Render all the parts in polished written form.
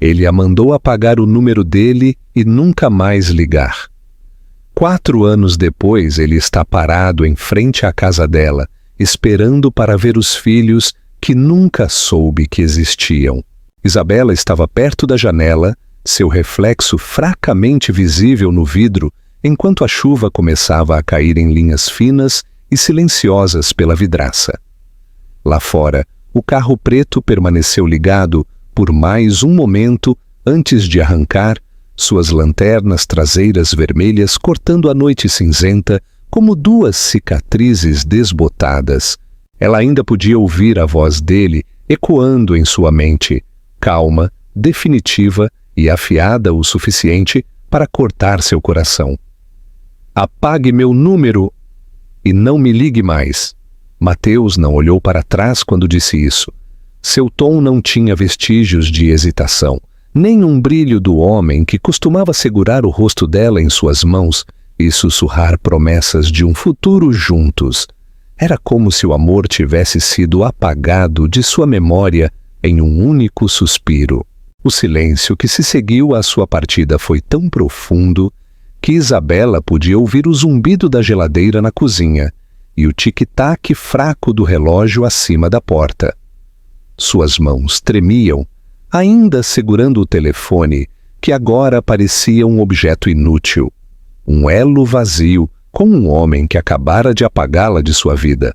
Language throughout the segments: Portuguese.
Ele a mandou apagar o número dele e nunca mais ligar. 4 anos depois, ele está parado em frente à casa dela, esperando para ver os filhos que nunca soube que existiam. Isabela estava perto da janela, seu reflexo fracamente visível no vidro, enquanto a chuva começava a cair em linhas finas e silenciosas pela vidraça. Lá fora, o carro preto permaneceu ligado por mais um momento antes de arrancar, suas lanternas traseiras vermelhas cortando a noite cinzenta como 2 cicatrizes desbotadas. Ela ainda podia ouvir a voz dele ecoando em sua mente, calma, definitiva e afiada o suficiente para cortar seu coração. Apague meu número e não me ligue mais. Mateus não olhou para trás quando disse isso. Seu tom não tinha vestígios de hesitação, nem um brilho do homem que costumava segurar o rosto dela em suas mãos e sussurrar promessas de um futuro juntos. Era como se o amor tivesse sido apagado de sua memória em um único suspiro. O silêncio que se seguiu à sua partida foi tão profundo que Isabela podia ouvir o zumbido da geladeira na cozinha e o tic-tac fraco do relógio acima da porta. Suas mãos tremiam, ainda segurando o telefone, que agora parecia um objeto inútil, um elo vazio com um homem que acabara de apagá-la de sua vida.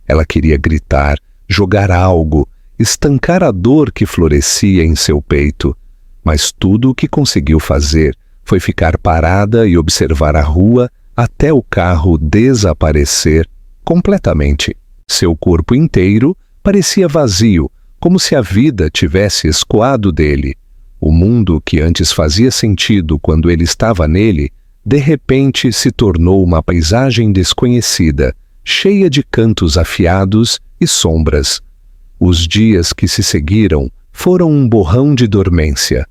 Ela queria gritar, jogar algo, estancar a dor que florescia em seu peito, mas tudo o que conseguiu fazer foi ficar parada e observar a rua até o carro desaparecer completamente. Seu corpo inteiro parecia vazio, como se a vida tivesse escoado dele. O mundo que antes fazia sentido quando ele estava nele, de repente se tornou uma paisagem desconhecida, cheia de cantos afiados e sombras. Os dias que se seguiram foram um borrão de dormência.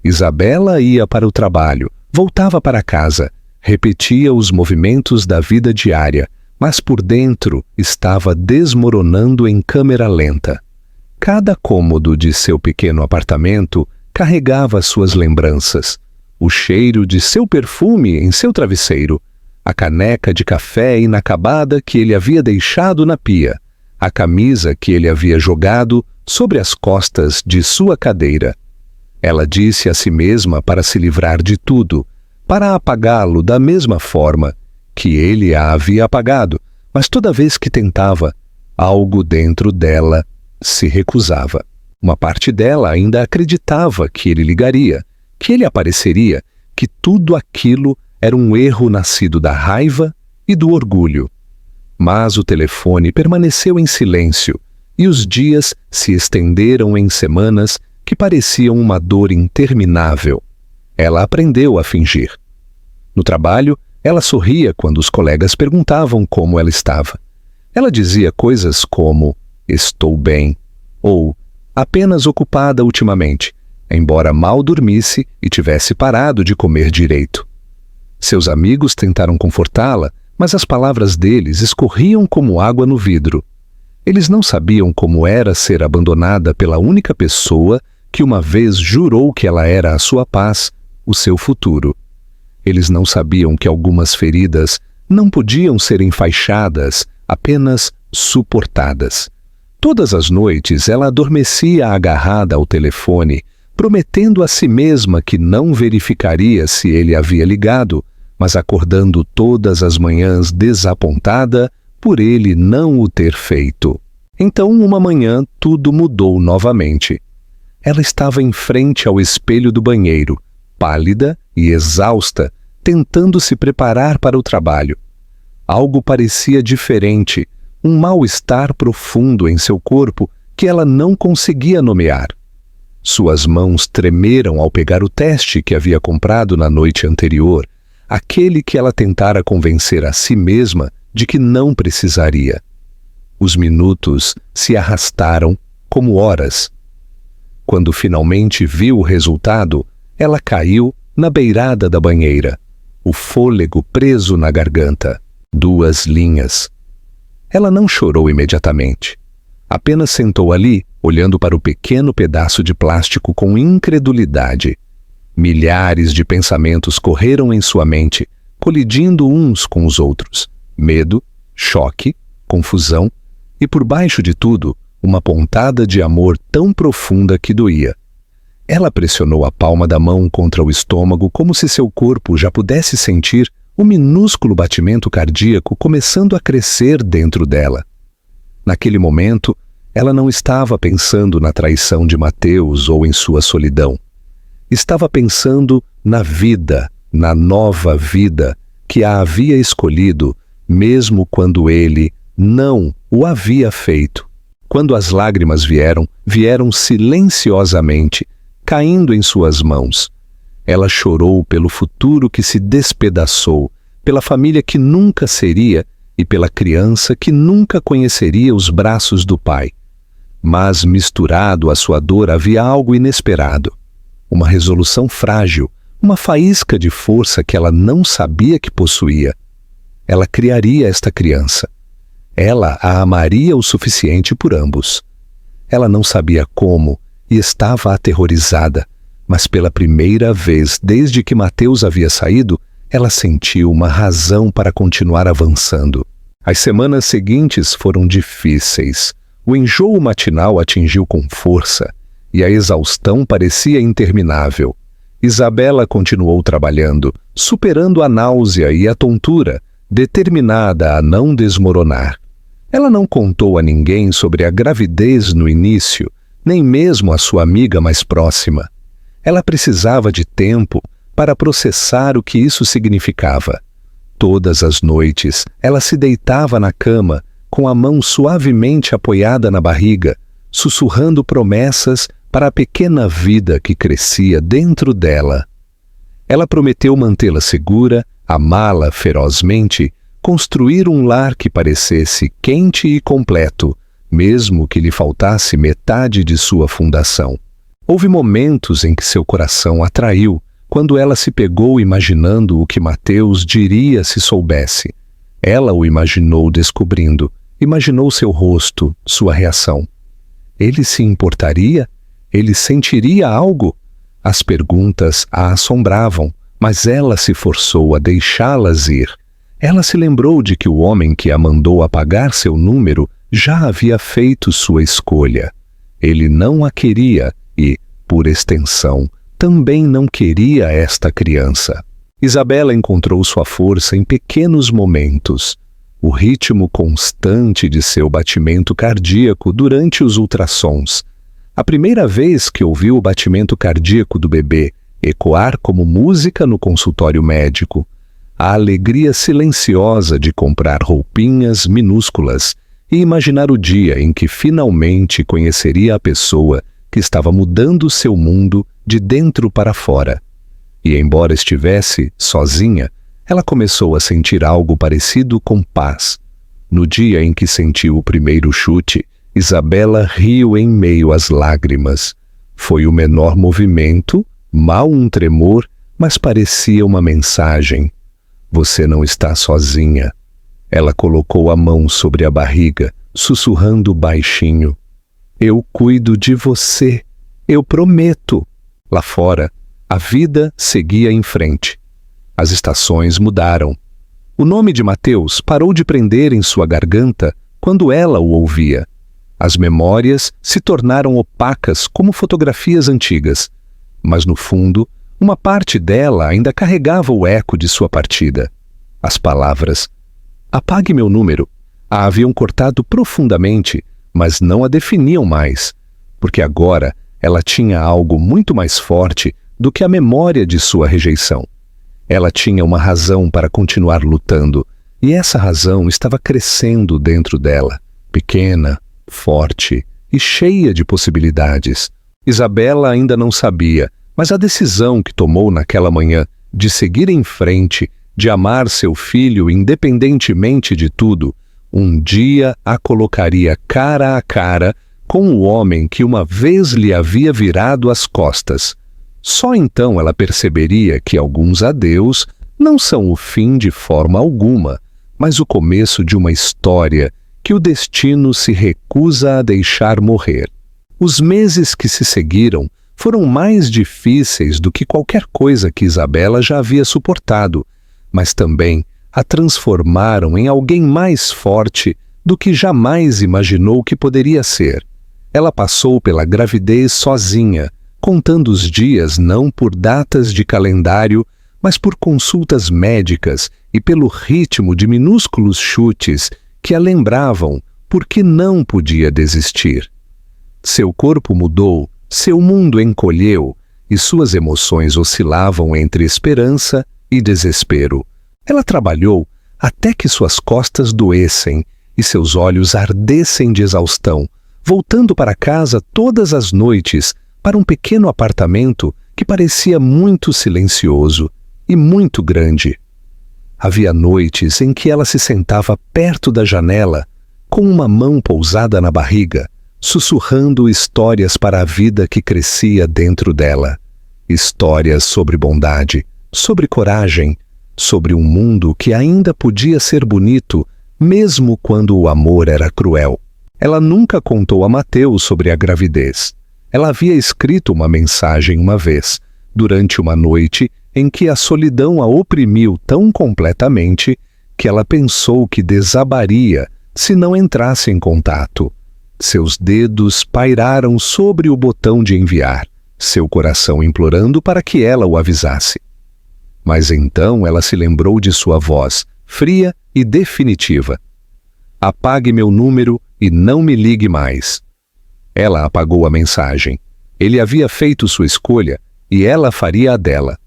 Isabela ia para o trabalho, voltava para casa, repetia os movimentos da vida diária, mas por dentro estava desmoronando em câmera lenta. Cada cômodo de seu pequeno apartamento carregava suas lembranças, o cheiro de seu perfume em seu travesseiro, a caneca de café inacabada que ele havia deixado na pia, a camisa que ele havia jogado sobre as costas de sua cadeira. Ela disse a si mesma para se livrar de tudo, para apagá-lo da mesma forma que ele a havia apagado, mas toda vez que tentava, algo dentro dela se recusava. Uma parte dela ainda acreditava que ele ligaria, que ele apareceria, que tudo aquilo era um erro nascido da raiva e do orgulho. Mas o telefone permaneceu em silêncio e os dias se estenderam em semanas que pareciam uma dor interminável. Ela aprendeu a fingir. No trabalho, ela sorria quando os colegas perguntavam como ela estava. Ela dizia coisas como, estou bem, ou apenas ocupada ultimamente, embora mal dormisse e tivesse parado de comer direito. Seus amigos tentaram confortá-la, mas as palavras deles escorriam como água no vidro. Eles não sabiam como era ser abandonada pela única pessoa que uma vez jurou que ela era a sua paz, o seu futuro. Eles não sabiam que algumas feridas não podiam ser enfaixadas, apenas suportadas. Todas as noites ela adormecia agarrada ao telefone, prometendo a si mesma que não verificaria se ele havia ligado, mas acordando todas as manhãs desapontada por ele não o ter feito. Então, uma manhã, tudo mudou novamente. Ela estava em frente ao espelho do banheiro, pálida e exausta, tentando se preparar para o trabalho. Algo parecia diferente, um mal-estar profundo em seu corpo que ela não conseguia nomear. Suas mãos tremeram ao pegar o teste que havia comprado na noite anterior, aquele que ela tentara convencer a si mesma de que não precisaria. Os minutos se arrastaram como horas. Quando finalmente viu o resultado, ela caiu na beirada da banheira, o fôlego preso na garganta, 2 linhas. Ela não chorou imediatamente. Apenas sentou ali, olhando para o pequeno pedaço de plástico com incredulidade. Milhares de pensamentos correram em sua mente, colidindo uns com os outros. Medo, choque, confusão e, por baixo de tudo, uma pontada de amor tão profunda que doía. Ela pressionou a palma da mão contra o estômago como se seu corpo já pudesse sentir o minúsculo batimento cardíaco começando a crescer dentro dela. Naquele momento, ela não estava pensando na traição de Mateus ou em sua solidão. Estava pensando na vida, na nova vida que a havia escolhido, mesmo quando ele não o havia feito. Quando as lágrimas vieram silenciosamente, caindo em suas mãos. Ela chorou pelo futuro que se despedaçou, pela família que nunca seria e pela criança que nunca conheceria os braços do pai. Mas misturado à sua dor havia algo inesperado. Uma resolução frágil, uma faísca de força que ela não sabia que possuía. Ela criaria esta criança. Ela a amaria o suficiente por ambos. Ela não sabia como e estava aterrorizada, mas pela primeira vez desde que Mateus havia saído, ela sentiu uma razão para continuar avançando. As semanas seguintes foram difíceis. O enjoo matinal atingiu com força e a exaustão parecia interminável. Isabela continuou trabalhando, superando a náusea e a tontura, determinada a não desmoronar. Ela não contou a ninguém sobre a gravidez no início, nem mesmo a sua amiga mais próxima. Ela precisava de tempo para processar o que isso significava. Todas as noites, ela se deitava na cama, com a mão suavemente apoiada na barriga, sussurrando promessas para a pequena vida que crescia dentro dela. Ela prometeu mantê-la segura, amá-la ferozmente, construir um lar que parecesse quente e completo, mesmo que lhe faltasse metade de sua fundação. Houve momentos em que seu coração a traiu, quando ela se pegou imaginando o que Mateus diria se soubesse. Ela o imaginou descobrindo, imaginou seu rosto, sua reação. Ele se importaria? Ele sentiria algo? As perguntas a assombravam, mas ela se forçou a deixá-las ir. Ela se lembrou de que o homem que a mandou apagar seu número já havia feito sua escolha. Ele não a queria e, por extensão, também não queria esta criança. Isabela encontrou sua força em pequenos momentos. O ritmo constante de seu batimento cardíaco durante os ultrassons. A primeira vez que ouviu o batimento cardíaco do bebê ecoar como música no consultório médico. A alegria silenciosa de comprar roupinhas minúsculas e imaginar o dia em que finalmente conheceria a pessoa que estava mudando seu mundo de dentro para fora. E embora estivesse sozinha, ela começou a sentir algo parecido com paz. No dia em que sentiu o primeiro chute, Isabela riu em meio às lágrimas. Foi o menor movimento, mal um tremor, mas parecia uma mensagem. Você não está sozinha. Ela colocou a mão sobre a barriga, sussurrando baixinho. Eu cuido de você. Eu prometo. Lá fora, a vida seguia em frente. As estações mudaram. O nome de Mateus parou de prender em sua garganta quando ela o ouvia. As memórias se tornaram opacas como fotografias antigas, mas no fundo, uma parte dela ainda carregava o eco de sua partida. As palavras "apague meu número" a haviam cortado profundamente, mas não a definiam mais, porque agora ela tinha algo muito mais forte do que a memória de sua rejeição. Ela tinha uma razão para continuar lutando, e essa razão estava crescendo dentro dela, pequena, forte e cheia de possibilidades. Isabela ainda não sabia, mas a decisão que tomou naquela manhã de seguir em frente, de amar seu filho independentemente de tudo, um dia a colocaria cara a cara com o homem que uma vez lhe havia virado as costas. Só então ela perceberia que alguns adeus não são o fim de forma alguma, mas o começo de uma história que o destino se recusa a deixar morrer. Os meses que se seguiram foram mais difíceis do que qualquer coisa que Isabela já havia suportado, mas também a transformaram em alguém mais forte do que jamais imaginou que poderia ser. Ela passou pela gravidez sozinha, contando os dias não por datas de calendário, mas por consultas médicas e pelo ritmo de minúsculos chutes que a lembravam por que não podia desistir. Seu corpo mudou, seu mundo encolheu e suas emoções oscilavam entre esperança e desespero. Ela trabalhou até que suas costas doessem e seus olhos ardessem de exaustão, voltando para casa todas as noites para um pequeno apartamento que parecia muito silencioso e muito grande. Havia noites em que ela se sentava perto da janela, com uma mão pousada na barriga, sussurrando histórias para a vida que crescia dentro dela. Histórias sobre bondade, sobre coragem, sobre um mundo que ainda podia ser bonito, mesmo quando o amor era cruel. Ela nunca contou a Mateus sobre a gravidez. Ela havia escrito uma mensagem uma vez, durante uma noite em que a solidão a oprimiu tão completamente que ela pensou que desabaria se não entrasse em contato. Seus dedos pairaram sobre o botão de enviar, seu coração implorando para que ela o avisasse. Mas então ela se lembrou de sua voz, fria e definitiva. Apague meu número e não me ligue mais. Ela apagou a mensagem. Ele havia feito sua escolha e ela faria a dela.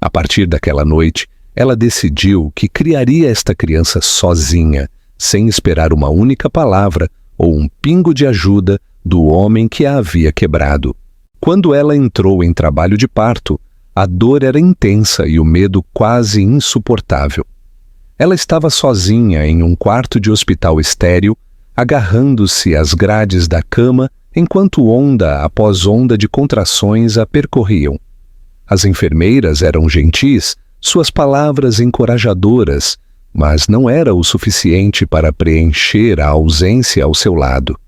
A partir daquela noite, ela decidiu que criaria esta criança sozinha, sem esperar uma única palavra ou um pingo de ajuda do homem que a havia quebrado. Quando ela entrou em trabalho de parto, a dor era intensa e o medo quase insuportável. Ela estava sozinha em um quarto de hospital estéril, agarrando-se às grades da cama enquanto onda após onda de contrações a percorriam. As enfermeiras eram gentis, suas palavras encorajadoras, mas não era o suficiente para preencher a ausência ao seu lado.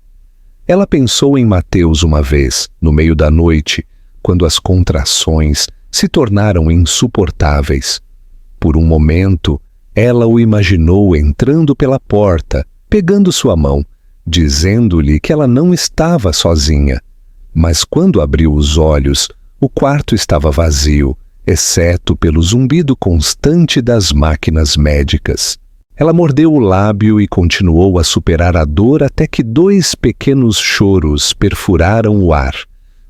Ela pensou em Mateus uma vez, no meio da noite, quando as contrações se tornaram insuportáveis. Por um momento, ela o imaginou entrando pela porta, pegando sua mão, dizendo-lhe que ela não estava sozinha. Mas quando abriu os olhos, o quarto estava vazio, exceto pelo zumbido constante das máquinas médicas. Ela mordeu o lábio e continuou a superar a dor até que 2 pequenos choros perfuraram o ar.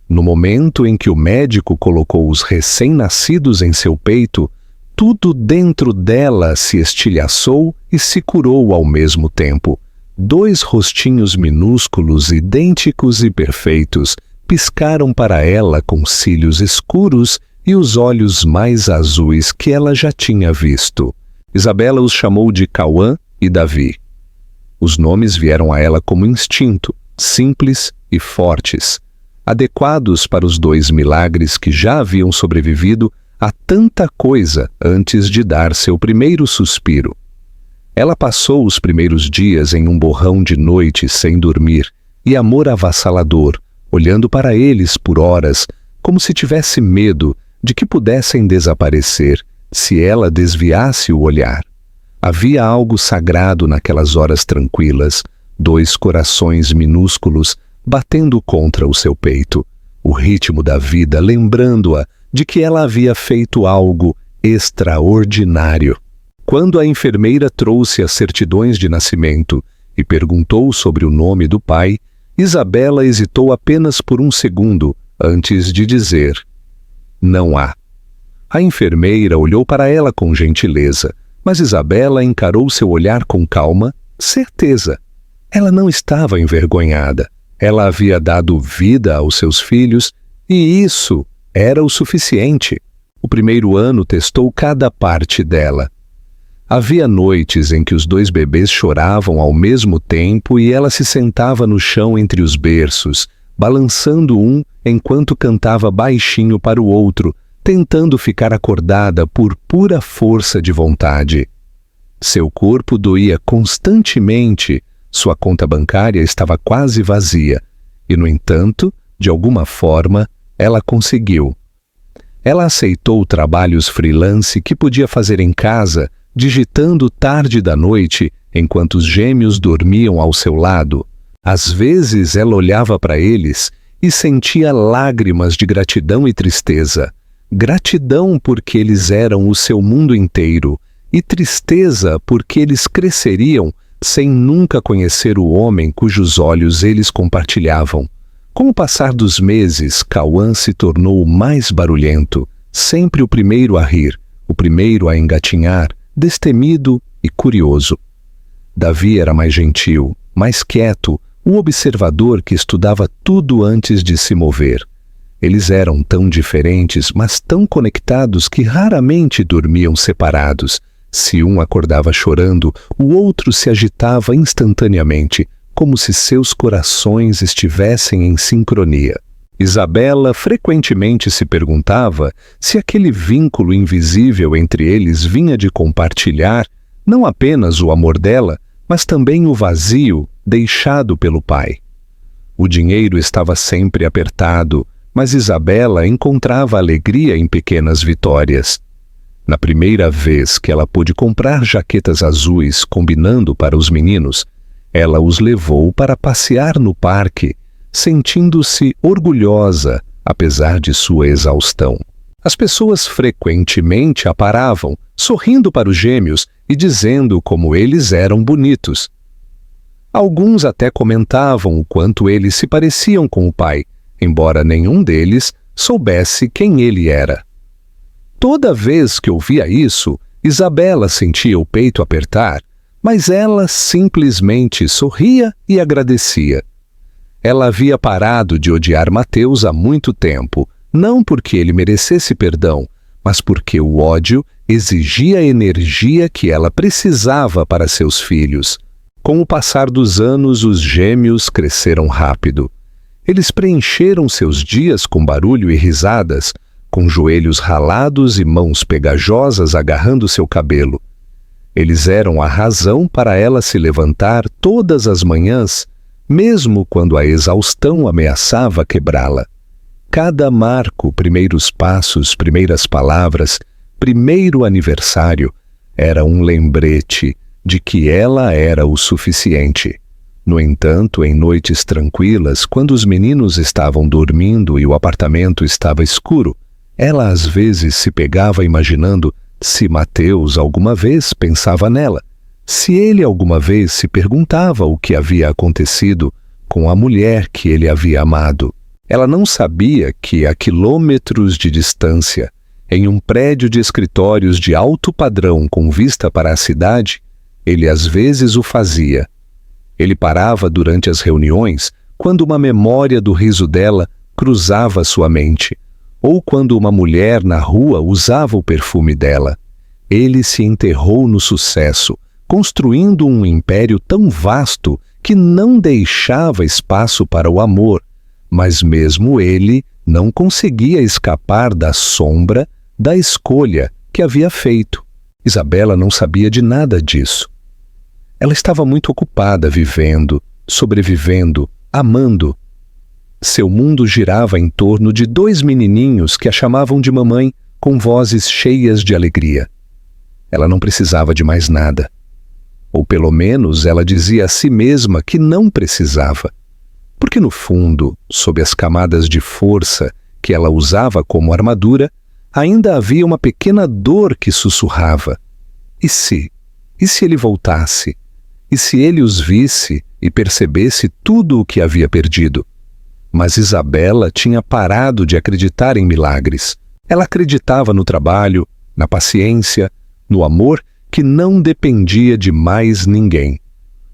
No momento em que o médico colocou os recém-nascidos em seu peito, tudo dentro dela se estilhaçou e se curou ao mesmo tempo. 2 rostinhos minúsculos, idênticos e perfeitos, piscaram para ela com cílios escuros e os olhos mais azuis que ela já tinha visto. Isabela os chamou de Cauã e Davi. Os nomes vieram a ela como instinto, simples e fortes, adequados para os 2 milagres que já haviam sobrevivido a tanta coisa antes de dar seu primeiro suspiro. Ela passou os primeiros dias em um borrão de noite sem dormir e amor avassalador, olhando para eles por horas, como se tivesse medo de que pudessem desaparecer se ela desviasse o olhar. Havia algo sagrado naquelas horas tranquilas, 2 corações minúsculos batendo contra o seu peito, o ritmo da vida lembrando-a de que ela havia feito algo extraordinário. Quando a enfermeira trouxe as certidões de nascimento e perguntou sobre o nome do pai, Isabela hesitou apenas por um segundo antes de dizer: não há. A enfermeira olhou para ela com gentileza, mas Isabela encarou seu olhar com calma, certeza. Ela não estava envergonhada. Ela havia dado vida aos seus filhos e isso era o suficiente. O primeiro ano testou cada parte dela. Havia noites em que os 2 bebês choravam ao mesmo tempo e ela se sentava no chão entre os berços, balançando um enquanto cantava baixinho para o outro, tentando ficar acordada por pura força de vontade. Seu corpo doía constantemente, Sua conta bancária estava quase vazia e, no entanto, de alguma forma, ela conseguiu. Ela aceitou trabalhos freelance que podia fazer em casa, digitando tarde da noite enquanto os gêmeos dormiam ao seu lado. Às vezes ela olhava para eles e sentia lágrimas de gratidão e tristeza. Gratidão porque eles eram o seu mundo inteiro e tristeza porque eles cresceriam sem nunca conhecer o homem cujos olhos eles compartilhavam. Com o passar dos meses, Cauã se tornou o mais barulhento, sempre o primeiro a rir, o primeiro a engatinhar, destemido e curioso. Davi era mais gentil, mais quieto, um observador que estudava tudo antes de se mover. Eles eram tão diferentes, mas tão conectados que raramente dormiam separados. Se um acordava chorando, o outro se agitava instantaneamente, como se seus corações estivessem em sincronia. Isabela frequentemente se perguntava se aquele vínculo invisível entre eles vinha de compartilhar não apenas o amor dela, mas também o vazio deixado pelo pai. O dinheiro estava sempre apertado, mas Isabela encontrava alegria em pequenas vitórias. Na primeira vez que ela pôde comprar jaquetas azuis combinando para os meninos, ela os levou para passear no parque, sentindo-se orgulhosa, apesar de sua exaustão. As pessoas frequentemente a paravam, sorrindo para os gêmeos e dizendo como eles eram bonitos. Alguns até comentavam o quanto eles se pareciam com o pai, embora nenhum deles soubesse quem ele era. Toda vez que ouvia isso, Isabela sentia o peito apertar, mas ela simplesmente sorria e agradecia. Ela havia parado de odiar Mateus há muito tempo, não porque ele merecesse perdão, mas porque o ódio exigia a energia que ela precisava para seus filhos. Com o passar dos anos, os gêmeos cresceram rápido. Eles preencheram seus dias com barulho e risadas, com joelhos ralados e mãos pegajosas agarrando seu cabelo. Eles eram a razão para ela se levantar todas as manhãs, mesmo quando a exaustão ameaçava quebrá-la. Cada marco, primeiros passos, primeiras palavras, primeiro aniversário, era um lembrete de que ela era o suficiente. No entanto, em noites tranquilas, quando os meninos estavam dormindo e o apartamento estava escuro, ela às vezes se pegava imaginando se Mateus alguma vez pensava nela, se ele alguma vez se perguntava o que havia acontecido com a mulher que ele havia amado. Ela não sabia que, a quilômetros de distância, em um prédio de escritórios de alto padrão com vista para a cidade, ele às vezes o fazia. Ele parava durante as reuniões quando uma memória do riso dela cruzava sua mente, ou quando uma mulher na rua usava o perfume dela. Ele se enterrou no sucesso, construindo um império tão vasto que não deixava espaço para o amor, mas mesmo ele não conseguia escapar da sombra da escolha que havia feito. Isabela não sabia de nada disso. Ela estava muito ocupada vivendo, sobrevivendo, amando. Seu mundo girava em torno de 2 menininhos que a chamavam de mamãe, com vozes cheias de alegria. Ela não precisava de mais nada. Ou pelo menos ela dizia a si mesma que não precisava. Porque no fundo, sob as camadas de força que ela usava como armadura, ainda havia uma pequena dor que sussurrava. E se ele voltasse? E se ele os visse e percebesse tudo o que havia perdido? Mas Isabela tinha parado de acreditar em milagres. Ela acreditava no trabalho, na paciência, no amor que não dependia de mais ninguém.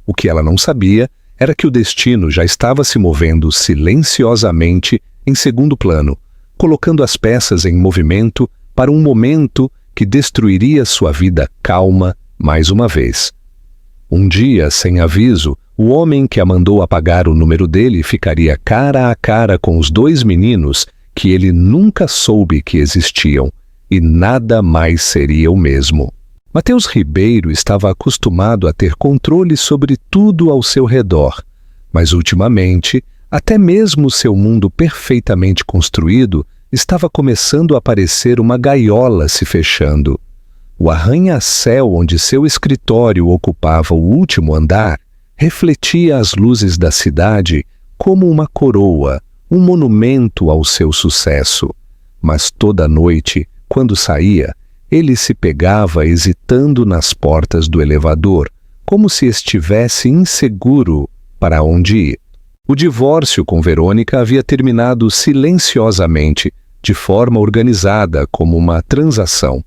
O que ela não sabia era que o destino já estava se movendo silenciosamente em segundo plano, colocando as peças em movimento para um momento que destruiria sua vida calma mais uma vez. Um dia, sem aviso, o homem que a mandou apagar o número dele ficaria cara a cara com os 2 meninos que ele nunca soube que existiam, e nada mais seria o mesmo. Mateus Ribeiro estava acostumado a ter controle sobre tudo ao seu redor, mas ultimamente, até mesmo seu mundo perfeitamente construído estava começando a parecer uma gaiola se fechando. O arranha-céu onde seu escritório ocupava o último andar refletia as luzes da cidade como uma coroa, um monumento ao seu sucesso. Mas toda noite, quando saía, ele se pegava hesitando nas portas do elevador, como se estivesse inseguro para onde ir. O divórcio com Verônica havia terminado silenciosamente, de forma organizada, como uma transação.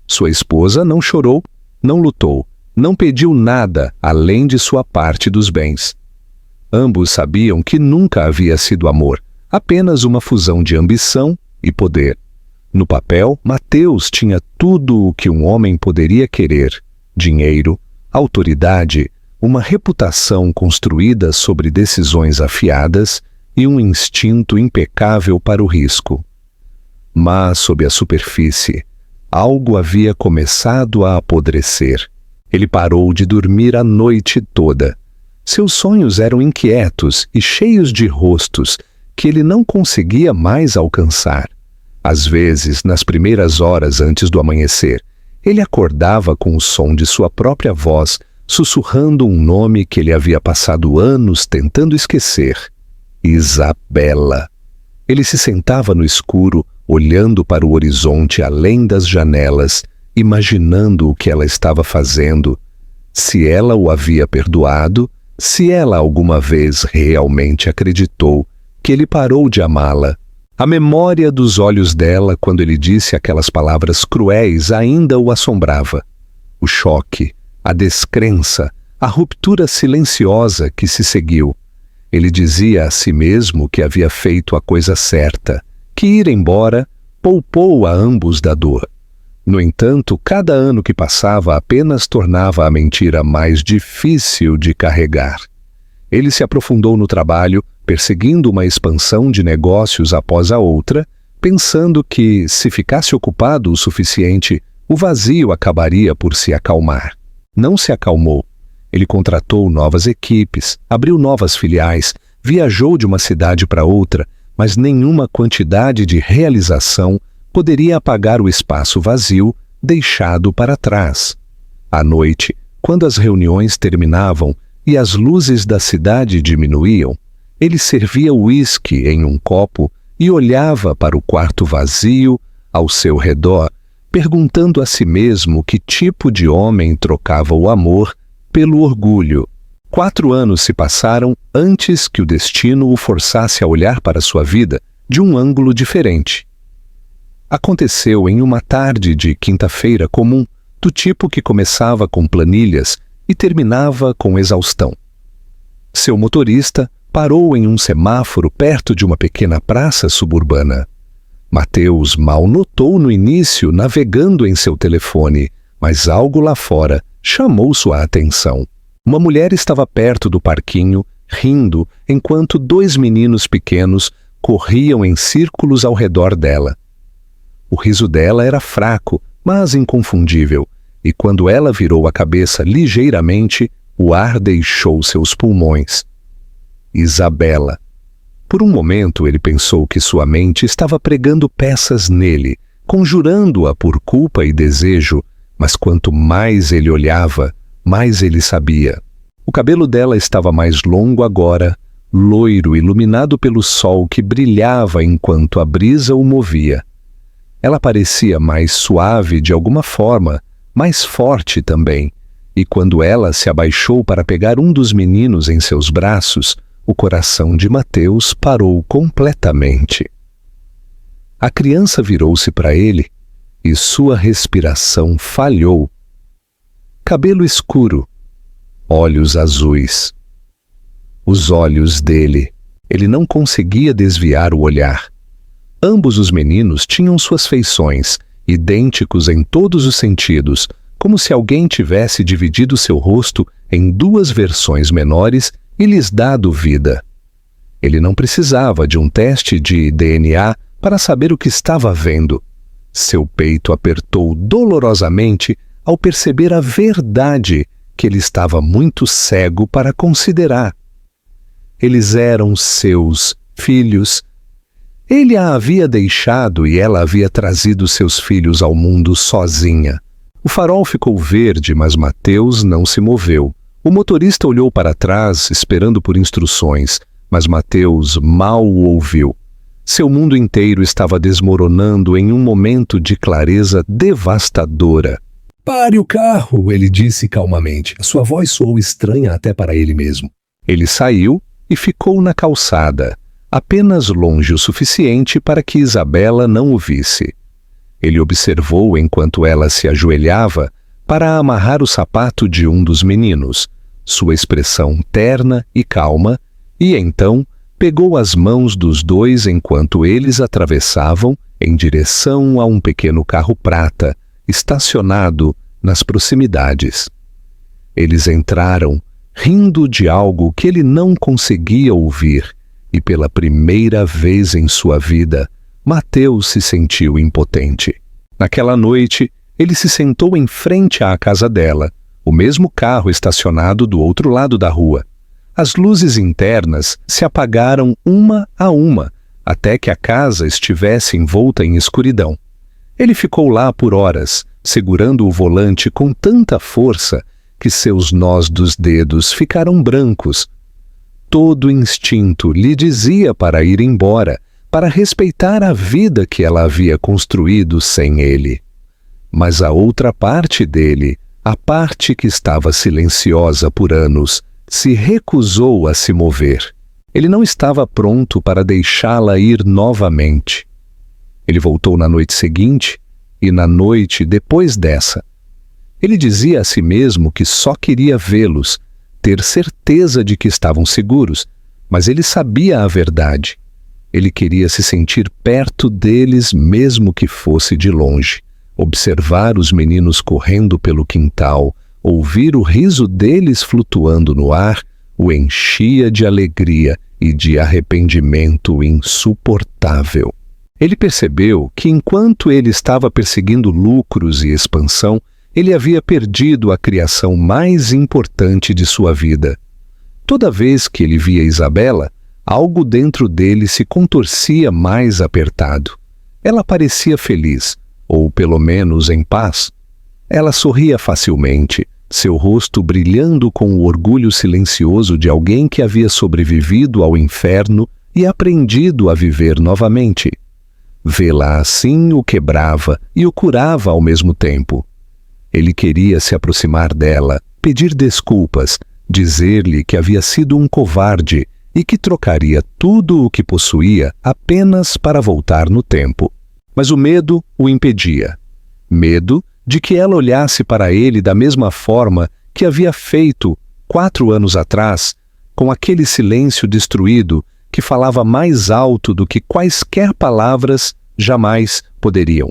Sua esposa não chorou, não lutou, não pediu nada além de sua parte dos bens. Ambos sabiam que nunca havia sido amor, apenas uma fusão de ambição e poder. No papel, Mateus tinha tudo o que um homem poderia querer: dinheiro, autoridade, uma reputação construída sobre decisões afiadas e um instinto impecável para o risco. Mas, sob a superfície, algo havia começado a apodrecer. Ele parou de dormir a noite toda. Seus sonhos eram inquietos e cheios de rostos que ele não conseguia mais alcançar. Às vezes, nas primeiras horas antes do amanhecer, ele acordava com o som de sua própria voz, sussurrando um nome que ele havia passado anos tentando esquecer: Isabela. Ele se sentava no escuro, olhando para o horizonte além das janelas, imaginando o que ela estava fazendo, se ela o havia perdoado, se ela alguma vez realmente acreditou que ele parou de amá-la. A memória dos olhos dela quando ele disse aquelas palavras cruéis ainda o assombrava. O choque, a descrença, a ruptura silenciosa que se seguiu. Ele dizia a si mesmo que havia feito a coisa certa, que ir embora poupou a ambos da dor. No entanto, cada ano que passava apenas tornava a mentira mais difícil de carregar. Ele se aprofundou no trabalho, perseguindo uma expansão de negócios após a outra, pensando que, se ficasse ocupado o suficiente, o vazio acabaria por se acalmar. Não se acalmou. Ele contratou novas equipes, abriu novas filiais, viajou de uma cidade para outra, mas nenhuma quantidade de realização poderia apagar o espaço vazio deixado para trás. À noite, quando as reuniões terminavam e as luzes da cidade diminuíam, ele servia uísque em um copo e olhava para o quarto vazio ao seu redor, perguntando a si mesmo que tipo de homem trocava o amor pelo orgulho. 4 anos se passaram antes que o destino o forçasse a olhar para sua vida de um ângulo diferente. Aconteceu em uma tarde de quinta-feira comum, do tipo que começava com planilhas e terminava com exaustão. Seu motorista parou em um semáforo perto de uma pequena praça suburbana. Mateus mal notou no início navegando em seu telefone, mas algo lá fora chamou sua atenção. Uma mulher estava perto do parquinho, rindo, enquanto 2 meninos pequenos corriam em círculos ao redor dela. O riso dela era fraco, mas inconfundível, e quando ela virou a cabeça ligeiramente, o ar deixou seus pulmões. Isabela. Por um momento ele pensou que sua mente estava pregando peças nele, conjurando-a por culpa e desejo, mas quanto mais ele olhava, mais ele sabia. O cabelo dela estava mais longo agora, loiro, iluminado pelo sol que brilhava enquanto a brisa o movia. Ela parecia mais suave de alguma forma, mais forte também, e quando ela se abaixou para pegar um dos meninos em seus braços, o coração de Mateus parou completamente. A criança virou-se para ele e sua respiração falhou. Cabelo escuro, olhos azuis. Os olhos dele. Ele não conseguia desviar o olhar. Ambos os meninos tinham suas feições, idênticos em todos os sentidos, como se alguém tivesse dividido seu rosto em 2 versões menores e lhes dado vida. Ele não precisava de um teste de DNA para saber o que estava vendo. Seu peito apertou dolorosamente ao perceber a verdade que ele estava muito cego para considerar. Eles eram seus filhos. Ele a havia deixado e ela havia trazido seus filhos ao mundo sozinha. O farol ficou verde, mas Mateus não se moveu. O motorista olhou para trás, esperando por instruções, mas Mateus mal o ouviu. Seu mundo inteiro estava desmoronando em um momento de clareza devastadora. "Pare o carro", ele disse calmamente. Sua voz soou estranha até para ele mesmo. Ele saiu e ficou na calçada, apenas longe o suficiente para que Isabela não o visse. Ele observou enquanto ela se ajoelhava para amarrar o sapato de um dos meninos, sua expressão terna e calma, e então pegou as mãos dos dois enquanto eles atravessavam em direção a um pequeno carro prata, estacionado nas proximidades. Eles entraram, rindo de algo que ele não conseguia ouvir, e pela primeira vez em sua vida, Mateus se sentiu impotente. Naquela noite, ele se sentou em frente à casa dela, o mesmo carro estacionado do outro lado da rua. As luzes internas se apagaram uma a uma, até que a casa estivesse envolta em escuridão. Ele ficou lá por horas, segurando o volante com tanta força que seus nós dos dedos ficaram brancos. Todo instinto lhe dizia para ir embora, para respeitar a vida que ela havia construído sem ele. Mas a outra parte dele, a parte que estava silenciosa por anos, se recusou a se mover. Ele não estava pronto para deixá-la ir novamente. Ele voltou na noite seguinte e na noite depois dessa. Ele dizia a si mesmo que só queria vê-los, ter certeza de que estavam seguros, mas ele sabia a verdade. Ele queria se sentir perto deles mesmo que fosse de longe, observar os meninos correndo pelo quintal, ouvir o riso deles flutuando no ar, o enchia de alegria e de arrependimento insuportável. Ele percebeu que enquanto ele estava perseguindo lucros e expansão, ele havia perdido a criação mais importante de sua vida. Toda vez que ele via Isabela, algo dentro dele se contorcia mais apertado. Ela parecia feliz, ou pelo menos em paz. Ela sorria facilmente, seu rosto brilhando com o orgulho silencioso de alguém que havia sobrevivido ao inferno e aprendido a viver novamente. Vê-la assim o quebrava e o curava ao mesmo tempo. Ele queria se aproximar dela, pedir desculpas, dizer-lhe que havia sido um covarde e que trocaria tudo o que possuía apenas para voltar no tempo. Mas o medo o impedia. Medo de que ela olhasse para ele da mesma forma que havia feito 4 anos atrás, com aquele silêncio destruído que falava mais alto do que quaisquer palavras jamais poderiam.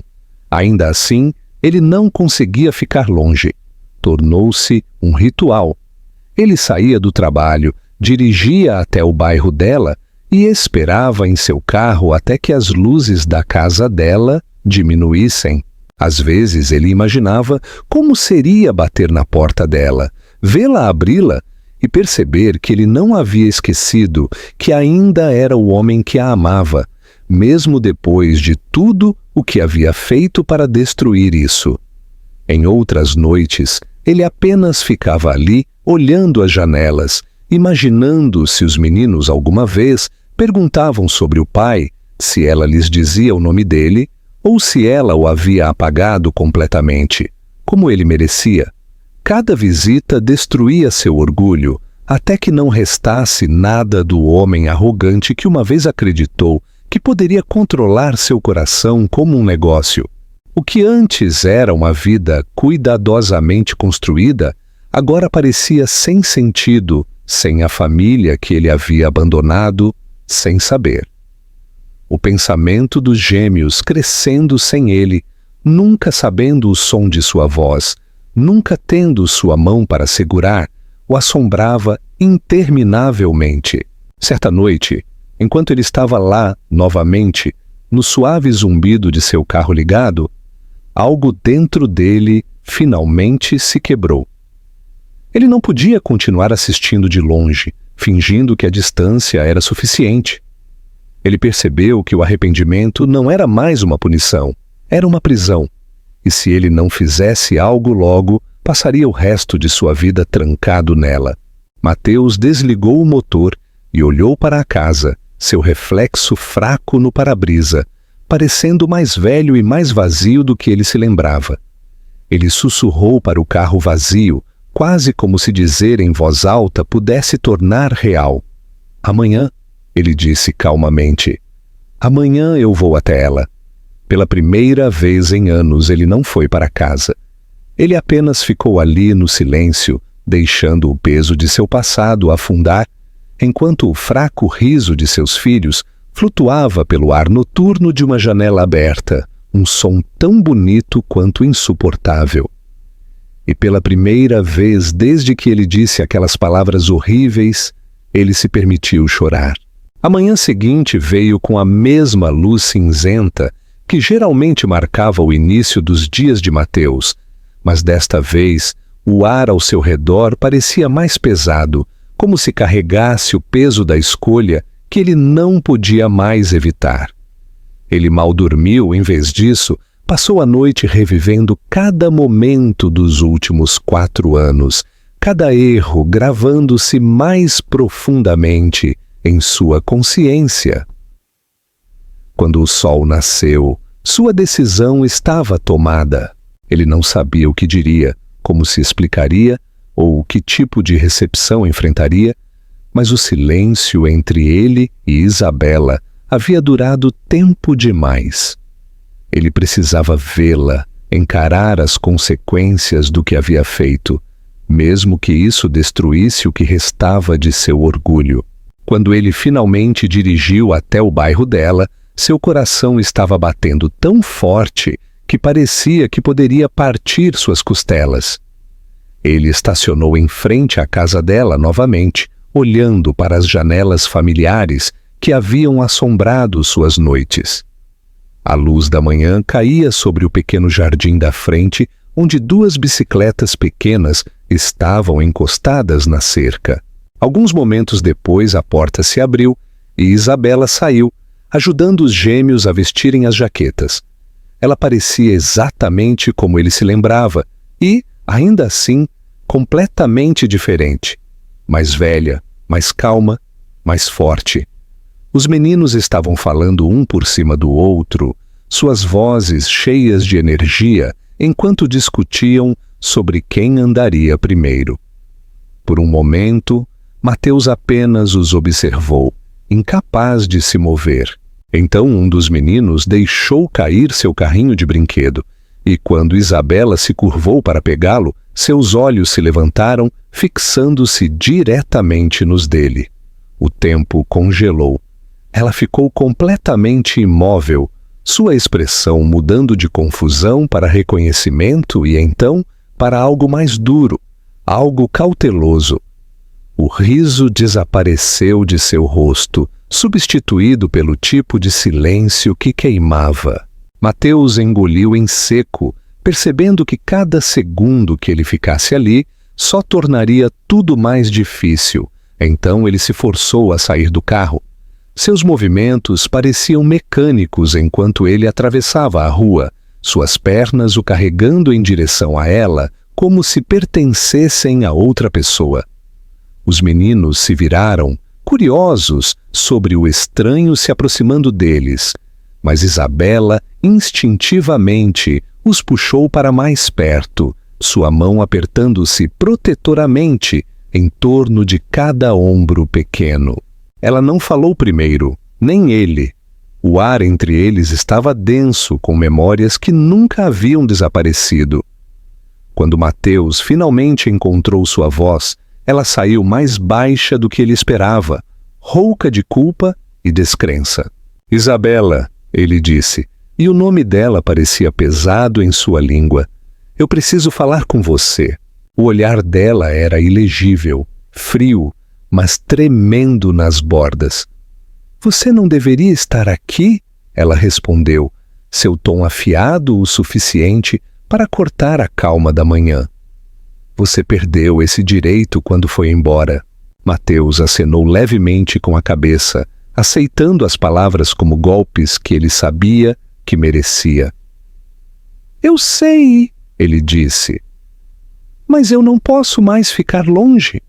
Ainda assim, ele não conseguia ficar longe. Tornou-se um ritual. Ele saía do trabalho, dirigia até o bairro dela e esperava em seu carro até que as luzes da casa dela diminuíssem. Às vezes ele imaginava como seria bater na porta dela, vê-la abri-la e perceber que ele não havia esquecido que ainda era o homem que a amava, mesmo depois de tudo o que havia feito para destruir isso. Em outras noites, ele apenas ficava ali, olhando as janelas, imaginando se os meninos alguma vez perguntavam sobre o pai, se ela lhes dizia o nome dele, ou se ela o havia apagado completamente, como ele merecia. Cada visita destruía seu orgulho, até que não restasse nada do homem arrogante que uma vez acreditou que poderia controlar seu coração como um negócio. O que antes era uma vida cuidadosamente construída, agora parecia sem sentido, sem a família que ele havia abandonado, sem saber. O pensamento dos gêmeos crescendo sem ele, nunca sabendo o som de sua voz, nunca tendo sua mão para segurar, o assombrava interminavelmente. Certa noite, enquanto ele estava lá, novamente, no suave zumbido de seu carro ligado, algo dentro dele finalmente se quebrou. Ele não podia continuar assistindo de longe, fingindo que a distância era suficiente. Ele percebeu que o arrependimento não era mais uma punição, era uma prisão. E se ele não fizesse algo logo, passaria o resto de sua vida trancado nela. Mateus desligou o motor e olhou para a casa, seu reflexo fraco no para-brisa, parecendo mais velho e mais vazio do que ele se lembrava. Ele sussurrou para o carro vazio, quase como se dizer em voz alta pudesse tornar real. Amanhã, ele disse calmamente, amanhã eu vou até ela. Pela primeira vez em anos ele não foi para casa. Ele apenas ficou ali no silêncio, deixando o peso de seu passado afundar, enquanto o fraco riso de seus filhos flutuava pelo ar noturno de uma janela aberta, um som tão bonito quanto insuportável. E pela primeira vez desde que ele disse aquelas palavras horríveis, ele se permitiu chorar. A manhã seguinte veio com a mesma luz cinzenta que geralmente marcava o início dos dias de Mateus, mas desta vez o ar ao seu redor parecia mais pesado, como se carregasse o peso da escolha que ele não podia mais evitar. Ele mal dormiu, em vez disso, passou a noite revivendo cada momento dos últimos 4 anos, cada erro gravando-se mais profundamente em sua consciência. Quando o sol nasceu, sua decisão estava tomada. Ele não sabia o que diria, como se explicaria ou que tipo de recepção enfrentaria, mas o silêncio entre ele e Isabela havia durado tempo demais. Ele precisava vê-la, encarar as consequências do que havia feito, mesmo que isso destruísse o que restava de seu orgulho. Quando ele finalmente dirigiu até o bairro dela, seu coração estava batendo tão forte que parecia que poderia partir suas costelas. Ele estacionou em frente à casa dela novamente, olhando para as janelas familiares que haviam assombrado suas noites. A luz da manhã caía sobre o pequeno jardim da frente, onde 2 bicicletas pequenas estavam encostadas na cerca. Alguns momentos depois a porta se abriu e Isabela saiu, ajudando os gêmeos a vestirem as jaquetas. Ela parecia exatamente como ele se lembrava e, ainda assim, completamente diferente. Mais velha, mais calma, mais forte. Os meninos estavam falando um por cima do outro, suas vozes cheias de energia, enquanto discutiam sobre quem andaria primeiro. Por um momento, Mateus apenas os observou, incapaz de se mover. Então um dos meninos deixou cair seu carrinho de brinquedo, e quando Isabela se curvou para pegá-lo, seus olhos se levantaram, fixando-se diretamente nos dele. O tempo congelou. Ela ficou completamente imóvel, sua expressão mudando de confusão para reconhecimento e então para algo mais duro, algo cauteloso. O riso desapareceu de seu rosto, substituído pelo tipo de silêncio que queimava. Mateus engoliu em seco, percebendo que cada segundo que ele ficasse ali só tornaria tudo mais difícil. Então ele se forçou a sair do carro. Seus movimentos pareciam mecânicos enquanto ele atravessava a rua, suas pernas o carregando em direção a ela como se pertencessem a outra pessoa. Os meninos se viraram, curiosos sobre o estranho se aproximando deles, mas Isabela instintivamente os puxou para mais perto, sua mão apertando-se protetoramente em torno de cada ombro pequeno. Ela não falou primeiro, nem ele. O ar entre eles estava denso com memórias que nunca haviam desaparecido. Quando Mateus finalmente encontrou sua voz, ela saiu mais baixa do que ele esperava, rouca de culpa e descrença. Isabela, ele disse, e o nome dela parecia pesado em sua língua. Eu preciso falar com você. O olhar dela era ilegível, frio, mas tremendo nas bordas. Você não deveria estar aqui? Ela respondeu, seu tom afiado o suficiente para cortar a calma da manhã. Você perdeu esse direito quando foi embora. Mateus acenou levemente com a cabeça, aceitando as palavras como golpes que ele sabia que merecia. Eu sei, ele disse, mas eu não posso mais ficar longe.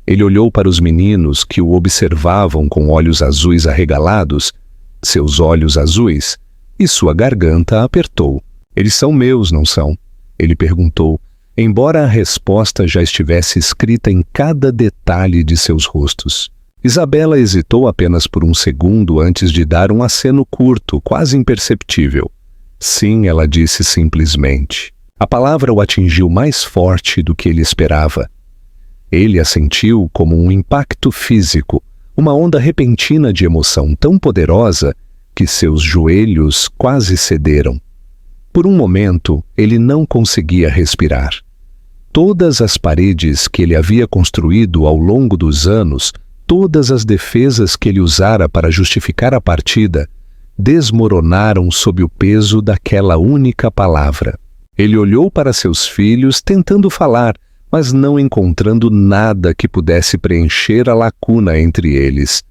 Ele olhou para os meninos que o observavam com olhos azuis arregalados, seus olhos azuis, e sua garganta apertou. Eles são meus, não são? Ele perguntou, embora a resposta já estivesse escrita em cada detalhe de seus rostos. Isabela hesitou apenas por um segundo antes de dar um aceno curto, quase imperceptível. Sim, ela disse simplesmente. A palavra o atingiu mais forte do que ele esperava. Ele a sentiu como um impacto físico, uma onda repentina de emoção tão poderosa que seus joelhos quase cederam. Por um momento, ele não conseguia respirar. Todas as paredes que ele havia construído ao longo dos anos, todas as defesas que ele usara para justificar a partida, desmoronaram sob o peso daquela única palavra. Ele olhou para seus filhos tentando falar, mas não encontrando nada que pudesse preencher a lacuna entre eles.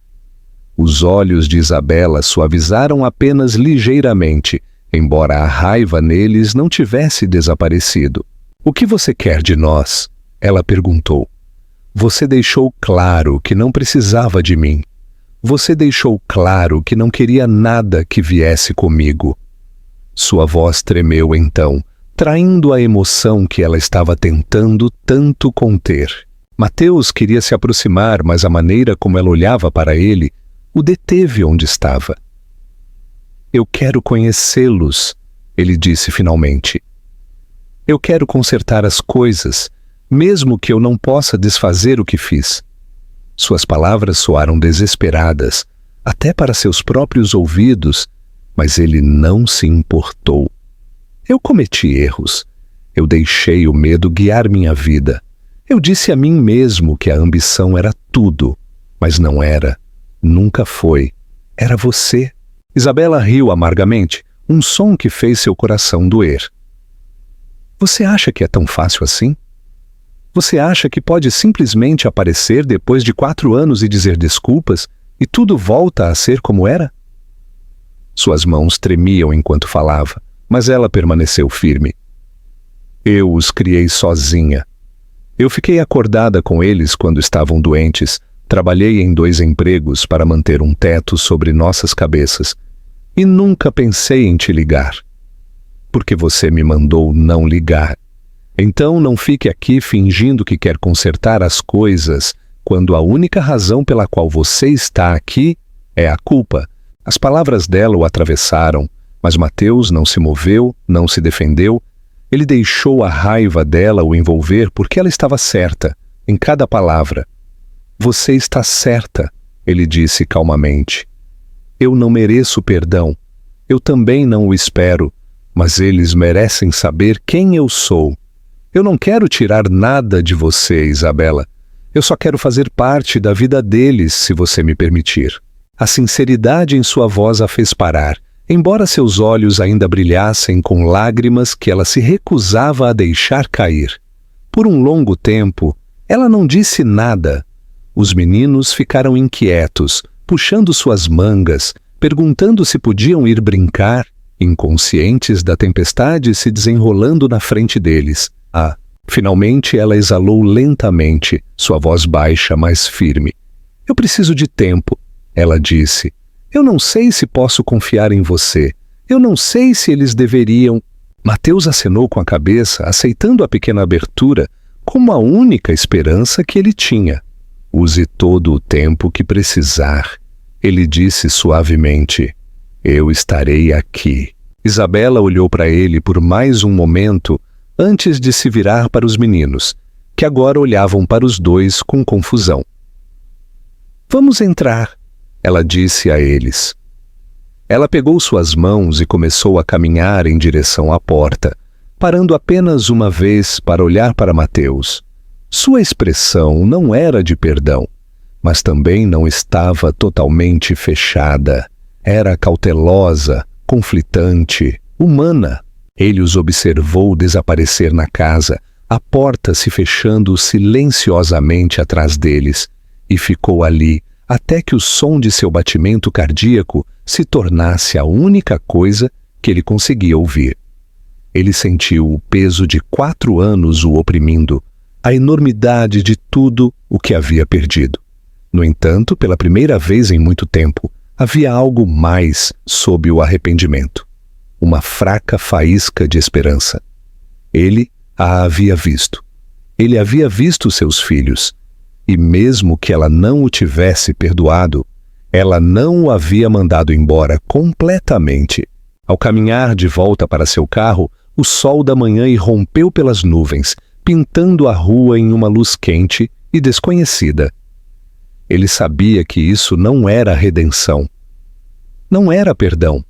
Os olhos de Isabela suavizaram apenas ligeiramente, embora a raiva neles não tivesse desaparecido. O que você quer de nós? Ela perguntou. Você deixou claro que não precisava de mim. Você deixou claro que não queria nada que viesse comigo. Sua voz tremeu então, traindo a emoção que ela estava tentando tanto conter. Mateus queria se aproximar, mas a maneira como ela olhava para ele o deteve onde estava. Eu quero conhecê-los, ele disse finalmente. Eu quero consertar as coisas, mesmo que eu não possa desfazer o que fiz. Suas palavras soaram desesperadas, até para seus próprios ouvidos, mas ele não se importou. Eu cometi erros. Eu deixei o medo guiar minha vida. Eu disse a mim mesmo que a ambição era tudo, mas não era. Nunca foi. Era você. Isabela riu amargamente, um som que fez seu coração doer. Você acha que é tão fácil assim? Você acha que pode simplesmente aparecer depois de 4 anos e dizer desculpas e tudo volta a ser como era? Suas mãos tremiam enquanto falava, mas ela permaneceu firme. Eu os criei sozinha. Eu fiquei acordada com eles quando estavam doentes, trabalhei em 2 empregos para manter um teto sobre nossas cabeças e nunca pensei em te ligar. Porque você me mandou não ligar. Então não fique aqui fingindo que quer consertar as coisas quando a única razão pela qual você está aqui é a culpa. As palavras dela o atravessaram, mas Mateus não se moveu, não se defendeu. Ele deixou a raiva dela o envolver porque ela estava certa, em cada palavra. Você está certa, ele disse calmamente. Eu não mereço perdão. Eu também não o espero, mas eles merecem saber quem eu sou. Eu não quero tirar nada de você, Isabela. Eu só quero fazer parte da vida deles, se você me permitir. A sinceridade em sua voz a fez parar, embora seus olhos ainda brilhassem com lágrimas que ela se recusava a deixar cair. Por um longo tempo, ela não disse nada. Os meninos ficaram inquietos, puxando suas mangas, perguntando se podiam ir brincar, inconscientes da tempestade se desenrolando na frente deles. Finalmente ela exalou lentamente, sua voz baixa, mas firme. Eu preciso de tempo, ela disse. Eu não sei se posso confiar em você. Eu não sei se eles deveriam... Mateus acenou com a cabeça, aceitando a pequena abertura como a única esperança que ele tinha. Use todo o tempo que precisar, ele disse suavemente. Eu estarei aqui. Isabela olhou para ele por mais um momento antes de se virar para os meninos, que agora olhavam para os dois com confusão. Vamos entrar, ela disse a eles. Ela pegou suas mãos e começou a caminhar em direção à porta, parando apenas uma vez para olhar para Mateus. Sua expressão não era de perdão, mas também não estava totalmente fechada. Era cautelosa, conflitante, humana. Ele os observou desaparecer na casa, a porta se fechando silenciosamente atrás deles, e ficou ali até que o som de seu batimento cardíaco se tornasse a única coisa que ele conseguia ouvir. Ele sentiu o peso de 4 anos o oprimindo, a enormidade de tudo o que havia perdido. No entanto, pela primeira vez em muito tempo, havia algo mais sob o arrependimento. Uma fraca faísca de esperança. Ele a havia visto. Ele havia visto seus filhos. E mesmo que ela não o tivesse perdoado, ela não o havia mandado embora completamente. Ao caminhar de volta para seu carro, o sol da manhã irrompeu pelas nuvens, pintando a rua em uma luz quente e desconhecida. Ele sabia que isso não era redenção. Não era perdão.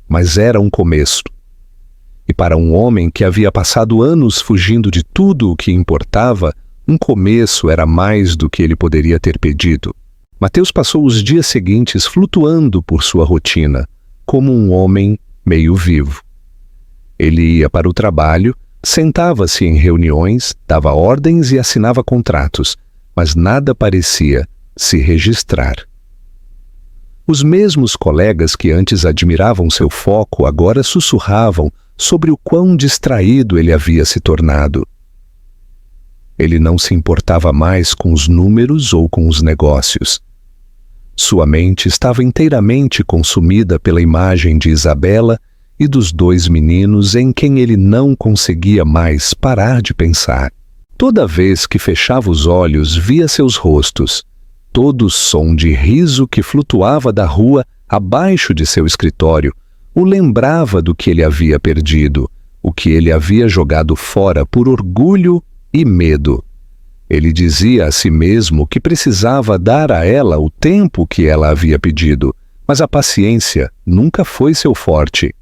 Mas era um começo. E para um homem que havia passado anos fugindo de tudo o que importava, um começo era mais do que ele poderia ter pedido. Mateus passou os dias seguintes flutuando por sua rotina, como um homem meio vivo. Ele ia para o trabalho, sentava-se em reuniões, dava ordens e assinava contratos, mas nada parecia se registrar. Os mesmos colegas que antes admiravam seu foco agora sussurravam sobre o quão distraído ele havia se tornado. Ele não se importava mais com os números ou com os negócios. Sua mente estava inteiramente consumida pela imagem de Isabela e dos 2 meninos em quem ele não conseguia mais parar de pensar. Toda vez que fechava os olhos, via seus rostos. Todo o som de riso que flutuava da rua abaixo de seu escritório o lembrava do que ele havia perdido, o que ele havia jogado fora por orgulho e medo. Ele dizia a si mesmo que precisava dar a ela o tempo que ela havia pedido, mas a paciência nunca foi seu forte.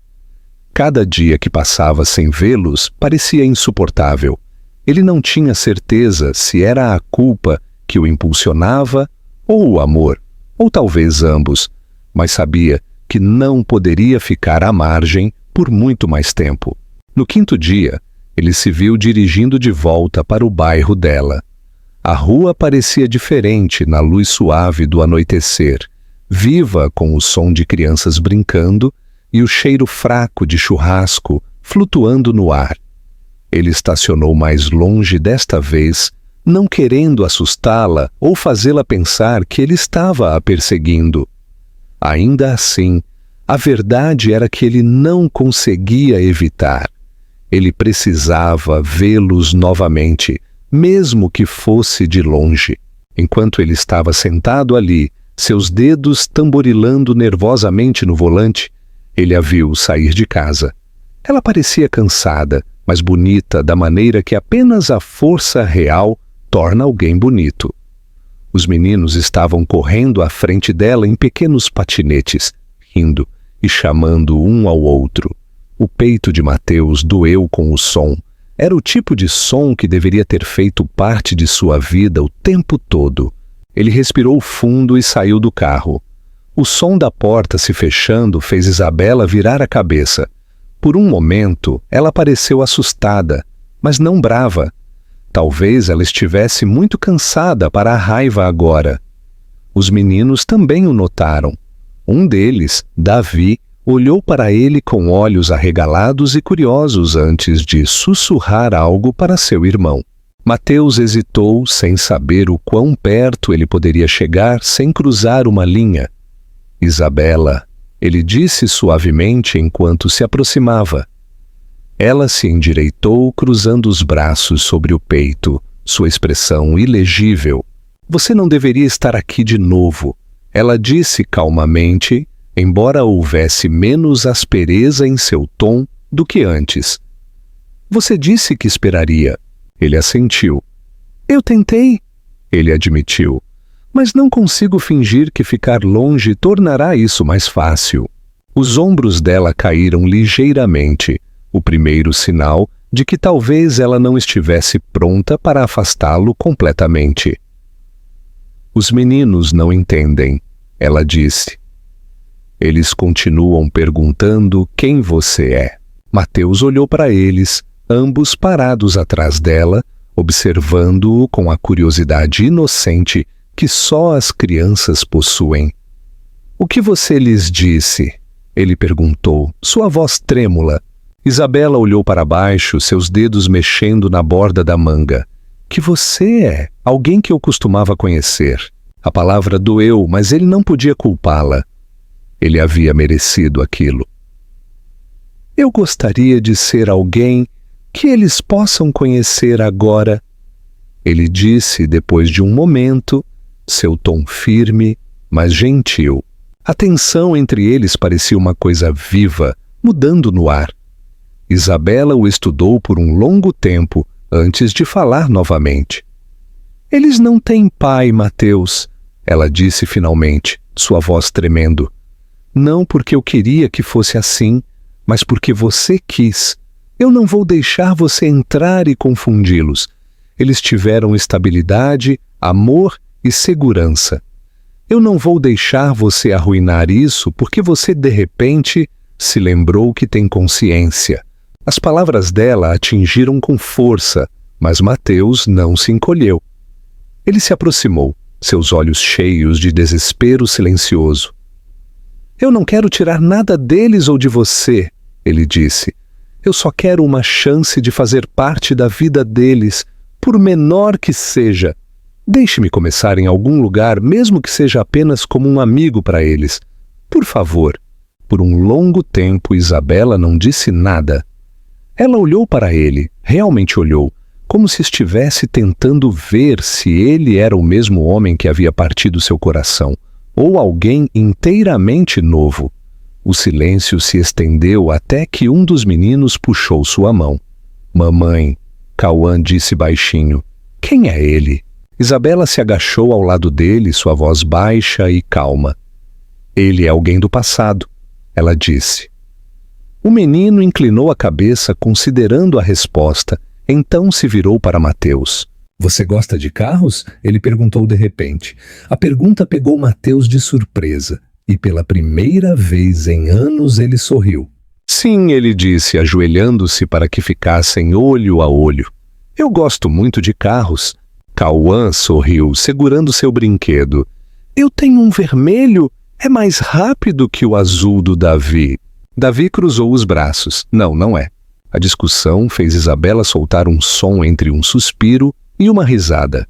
Cada dia que passava sem vê-los parecia insuportável. Ele não tinha certeza se era a culpa que o impulsionava ou o amor, ou talvez ambos, mas sabia que não poderia ficar à margem por muito mais tempo. No 5º dia, ele se viu dirigindo de volta para o bairro dela. A rua parecia diferente na luz suave do anoitecer, viva com o som de crianças brincando e o cheiro fraco de churrasco flutuando no ar. Ele estacionou mais longe desta vez, não querendo assustá-la ou fazê-la pensar que ele estava a perseguindo. Ainda assim, a verdade era que ele não conseguia evitar. Ele precisava vê-los novamente, mesmo que fosse de longe. Enquanto ele estava sentado ali, seus dedos tamborilando nervosamente no volante, ele a viu sair de casa. Ela parecia cansada, mas bonita da maneira que apenas a força real torna alguém bonito. Os meninos estavam correndo à frente dela em pequenos patinetes, rindo e chamando um ao outro. O peito de Mateus doeu com o som. Era o tipo de som que deveria ter feito parte de sua vida o tempo todo. Ele respirou fundo e saiu do carro. O som da porta se fechando fez Isabela virar a cabeça. Por um momento, ela pareceu assustada, mas não brava. Talvez ela estivesse muito cansada para a raiva agora. Os meninos também o notaram. Um deles, Davi, olhou para ele com olhos arregalados e curiosos antes de sussurrar algo para seu irmão. Mateus hesitou sem saber o quão perto ele poderia chegar sem cruzar uma linha. Isabela, ele disse suavemente enquanto se aproximava. Ela se endireitou, cruzando os braços sobre o peito, sua expressão ilegível. Você não deveria estar aqui de novo, ela disse calmamente, embora houvesse menos aspereza em seu tom do que antes. Você disse que esperaria. Ele assentiu. Eu tentei, ele admitiu, mas não consigo fingir que ficar longe tornará isso mais fácil. Os ombros dela caíram ligeiramente, o primeiro sinal de que talvez ela não estivesse pronta para afastá-lo completamente. Os meninos não entendem, ela disse. Eles continuam perguntando quem você é. Mateus olhou para eles, ambos parados atrás dela, observando-o com a curiosidade inocente que só as crianças possuem. "O que você lhes disse?" ele perguntou, sua voz trêmula. Isabela olhou para baixo, seus dedos mexendo na borda da manga. "Que você é alguém que eu costumava conhecer." A palavra doeu, mas ele não podia culpá-la. Ele havia merecido aquilo. "Eu gostaria de ser alguém que eles possam conhecer agora," ele disse depois de um momento, seu tom firme, mas gentil. A tensão entre eles parecia uma coisa viva, mudando no ar. Isabela o estudou por um longo tempo antes de falar novamente. "Eles não têm pai, Mateus," ela disse finalmente, sua voz tremendo. "Não porque eu queria que fosse assim, mas porque você quis. Eu não vou deixar você entrar e confundi-los. Eles tiveram estabilidade, amor e segurança. Eu não vou deixar você arruinar isso porque você, de repente, se lembrou que tem consciência." As palavras dela atingiram com força, mas Mateus não se encolheu. Ele se aproximou, seus olhos cheios de desespero silencioso. "Eu não quero tirar nada deles ou de você," ele disse. "Eu só quero uma chance de fazer parte da vida deles, por menor que seja. Deixe-me começar em algum lugar, mesmo que seja apenas como um amigo para eles. Por favor." Por um longo tempo, Isabela não disse nada. Ela olhou para ele, realmente olhou, como se estivesse tentando ver se ele era o mesmo homem que havia partido seu coração, ou alguém inteiramente novo. O silêncio se estendeu até que um dos meninos puxou sua mão. "Mamãe," Cauã disse baixinho. "Quem é ele?" Isabela se agachou ao lado dele, sua voz baixa e calma. "Ele é alguém do passado," ela disse. O menino inclinou a cabeça considerando a resposta, então se virou para Mateus. "Você gosta de carros?" ele perguntou de repente. A pergunta pegou Mateus de surpresa, e pela primeira vez em anos ele sorriu. "Sim," ele disse, ajoelhando-se para que ficassem olho a olho. "Eu gosto muito de carros." Cauã sorriu, segurando seu brinquedo. "Eu tenho um vermelho, é mais rápido que o azul do Davi." Davi cruzou os braços. Não é." A discussão fez Isabela soltar um som entre um suspiro e uma risada.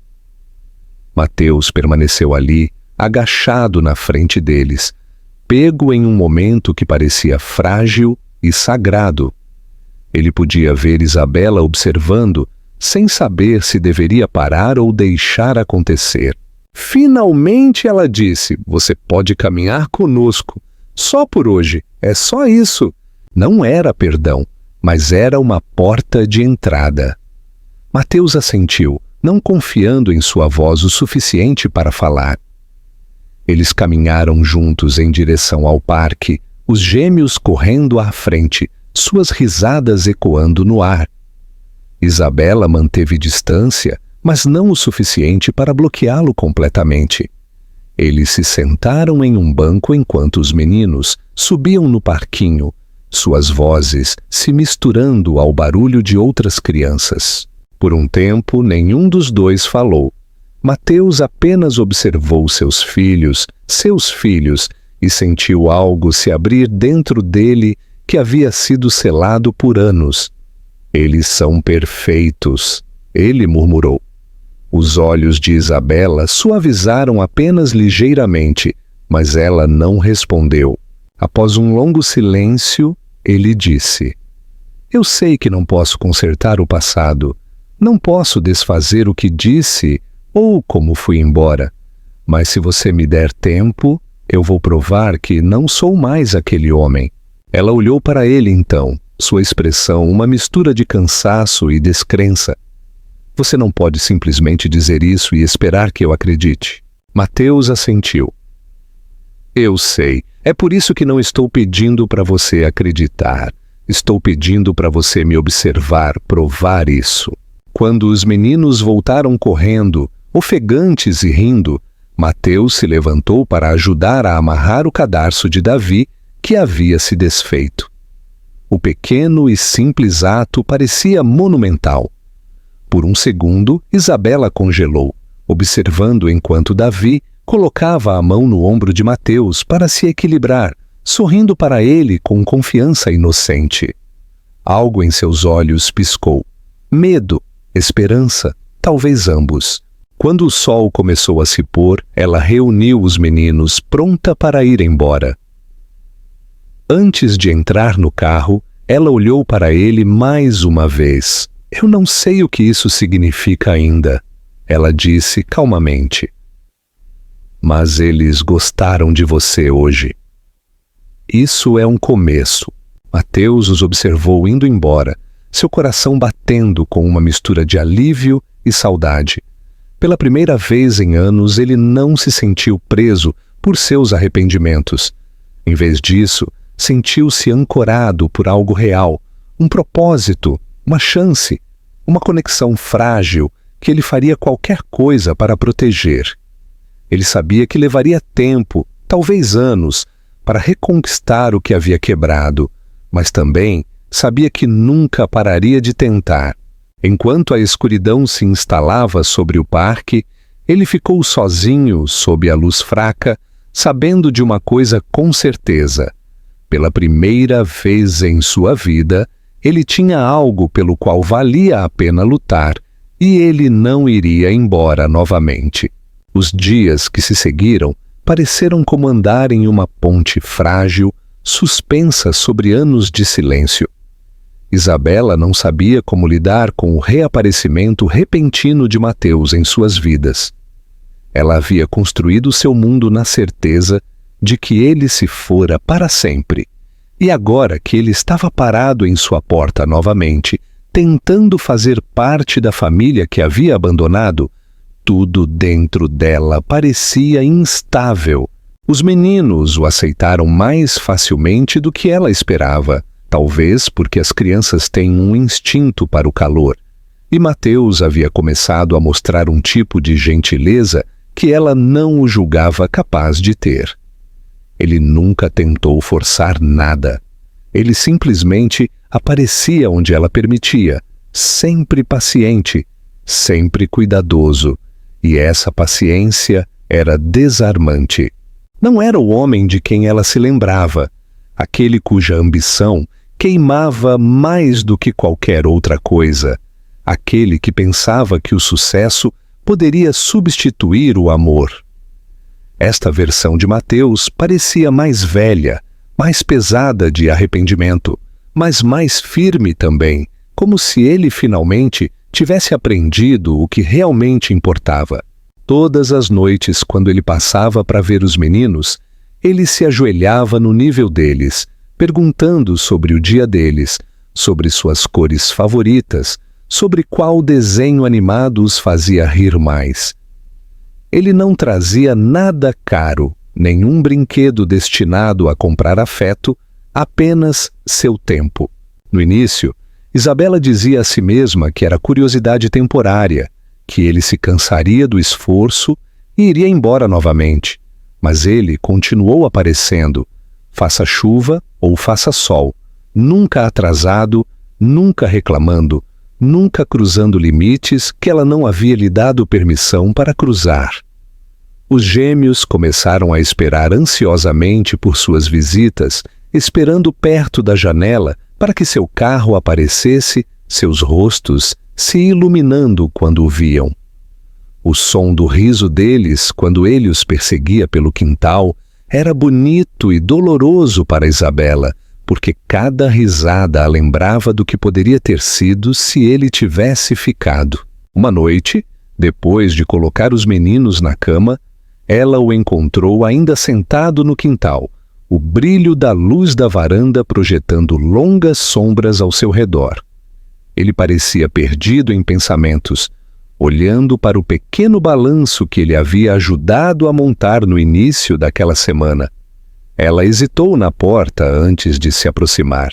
Mateus permaneceu ali, agachado na frente deles, pego em um momento que parecia frágil e sagrado. Ele podia ver Isabela observando, sem saber se deveria parar ou deixar acontecer. Finalmente ela disse: "Você pode caminhar conosco. Só por hoje, é só isso." Não era perdão, mas era uma porta de entrada. Mateus assentiu, não confiando em sua voz o suficiente para falar. Eles caminharam juntos em direção ao parque, os gêmeos correndo à frente, suas risadas ecoando no ar. Isabela manteve distância, mas não o suficiente para bloqueá-lo completamente. Eles se sentaram em um banco enquanto os meninos subiam no parquinho, suas vozes se misturando ao barulho de outras crianças. Por um tempo, nenhum dos dois falou. Mateus apenas observou seus filhos, e sentiu algo se abrir dentro dele que havia sido selado por anos. "Eles são perfeitos," ele murmurou. Os olhos de Isabela suavizaram apenas ligeiramente, mas ela não respondeu. Após um longo silêncio, ele disse: "Eu sei que não posso consertar o passado, não posso desfazer o que disse ou como fui embora, mas se você me der tempo, eu vou provar que não sou mais aquele homem." Ela olhou para ele então, sua expressão uma mistura de cansaço e descrença. "Você não pode simplesmente dizer isso e esperar que eu acredite." Mateus assentiu. "Eu sei. É por isso que não estou pedindo para você acreditar. Estou pedindo para você me observar, provar isso." Quando os meninos voltaram correndo, ofegantes e rindo, Mateus se levantou para ajudar a amarrar o cadarço de Davi, que havia se desfeito. O pequeno e simples ato parecia monumental. Por um segundo, Isabela congelou, observando enquanto Davi colocava a mão no ombro de Mateus para se equilibrar, sorrindo para ele com confiança inocente. Algo em seus olhos piscou. Medo, esperança, talvez ambos. Quando o sol começou a se pôr, ela reuniu os meninos, pronta para ir embora. Antes de entrar no carro, ela olhou para ele mais uma vez. Eu não sei o que isso significa ainda, ela disse calmamente. Mas eles gostaram de você hoje. Isso é um começo. Mateus os observou indo embora, seu coração batendo com uma mistura de alívio e saudade. Pela primeira vez em anos, ele não se sentiu preso por seus arrependimentos. Em vez disso, sentiu-se ancorado por algo real, um propósito, uma chance, uma conexão frágil que ele faria qualquer coisa para proteger. Ele sabia que levaria tempo, talvez anos, para reconquistar o que havia quebrado, mas também sabia que nunca pararia de tentar. Enquanto a escuridão se instalava sobre o parque, ele ficou sozinho sob a luz fraca, sabendo de uma coisa com certeza. Pela primeira vez em sua vida, ele tinha algo pelo qual valia a pena lutar, e ele não iria embora novamente. Os dias que se seguiram pareceram como andar em uma ponte frágil, suspensa sobre anos de silêncio. Isabela não sabia como lidar com o reaparecimento repentino de Mateus em suas vidas. Ela havia construído seu mundo na certeza de que ele se fora para sempre. E agora que ele estava parado em sua porta novamente, tentando fazer parte da família que havia abandonado, tudo dentro dela parecia instável. Os meninos o aceitaram mais facilmente do que ela esperava, talvez porque as crianças têm um instinto para o calor. E Mateus havia começado a mostrar um tipo de gentileza que ela não o julgava capaz de ter. Ele nunca tentou forçar nada. Ele simplesmente aparecia onde ela permitia, sempre paciente, sempre cuidadoso. E essa paciência era desarmante. Não era o homem de quem ela se lembrava, aquele cuja ambição queimava mais do que qualquer outra coisa, aquele que pensava que o sucesso poderia substituir o amor. Esta versão de Mateus parecia mais velha, mais pesada de arrependimento, mas mais firme também, como se ele finalmente tivesse aprendido o que realmente importava. Todas as noites, quando ele passava para ver os meninos, ele se ajoelhava no nível deles, perguntando sobre o dia deles, sobre suas cores favoritas, sobre qual desenho animado os fazia rir mais. Ele não trazia nada caro, nenhum brinquedo destinado a comprar afeto, apenas seu tempo. No início, Isabela dizia a si mesma que era curiosidade temporária, que ele se cansaria do esforço e iria embora novamente. Mas ele continuou aparecendo, faça chuva ou faça sol, nunca atrasado, nunca reclamando, nunca cruzando limites que ela não havia lhe dado permissão para cruzar. Os gêmeos começaram a esperar ansiosamente por suas visitas, esperando perto da janela para que seu carro aparecesse, seus rostos se iluminando quando o viam. O som do riso deles, quando ele os perseguia pelo quintal, era bonito e doloroso para Isabela, porque cada risada a lembrava do que poderia ter sido se ele tivesse ficado. Uma noite, depois de colocar os meninos na cama, ela o encontrou ainda sentado no quintal, o brilho da luz da varanda projetando longas sombras ao seu redor. Ele parecia perdido em pensamentos, olhando para o pequeno balanço que ele havia ajudado a montar no início daquela semana. Ela hesitou na porta antes de se aproximar.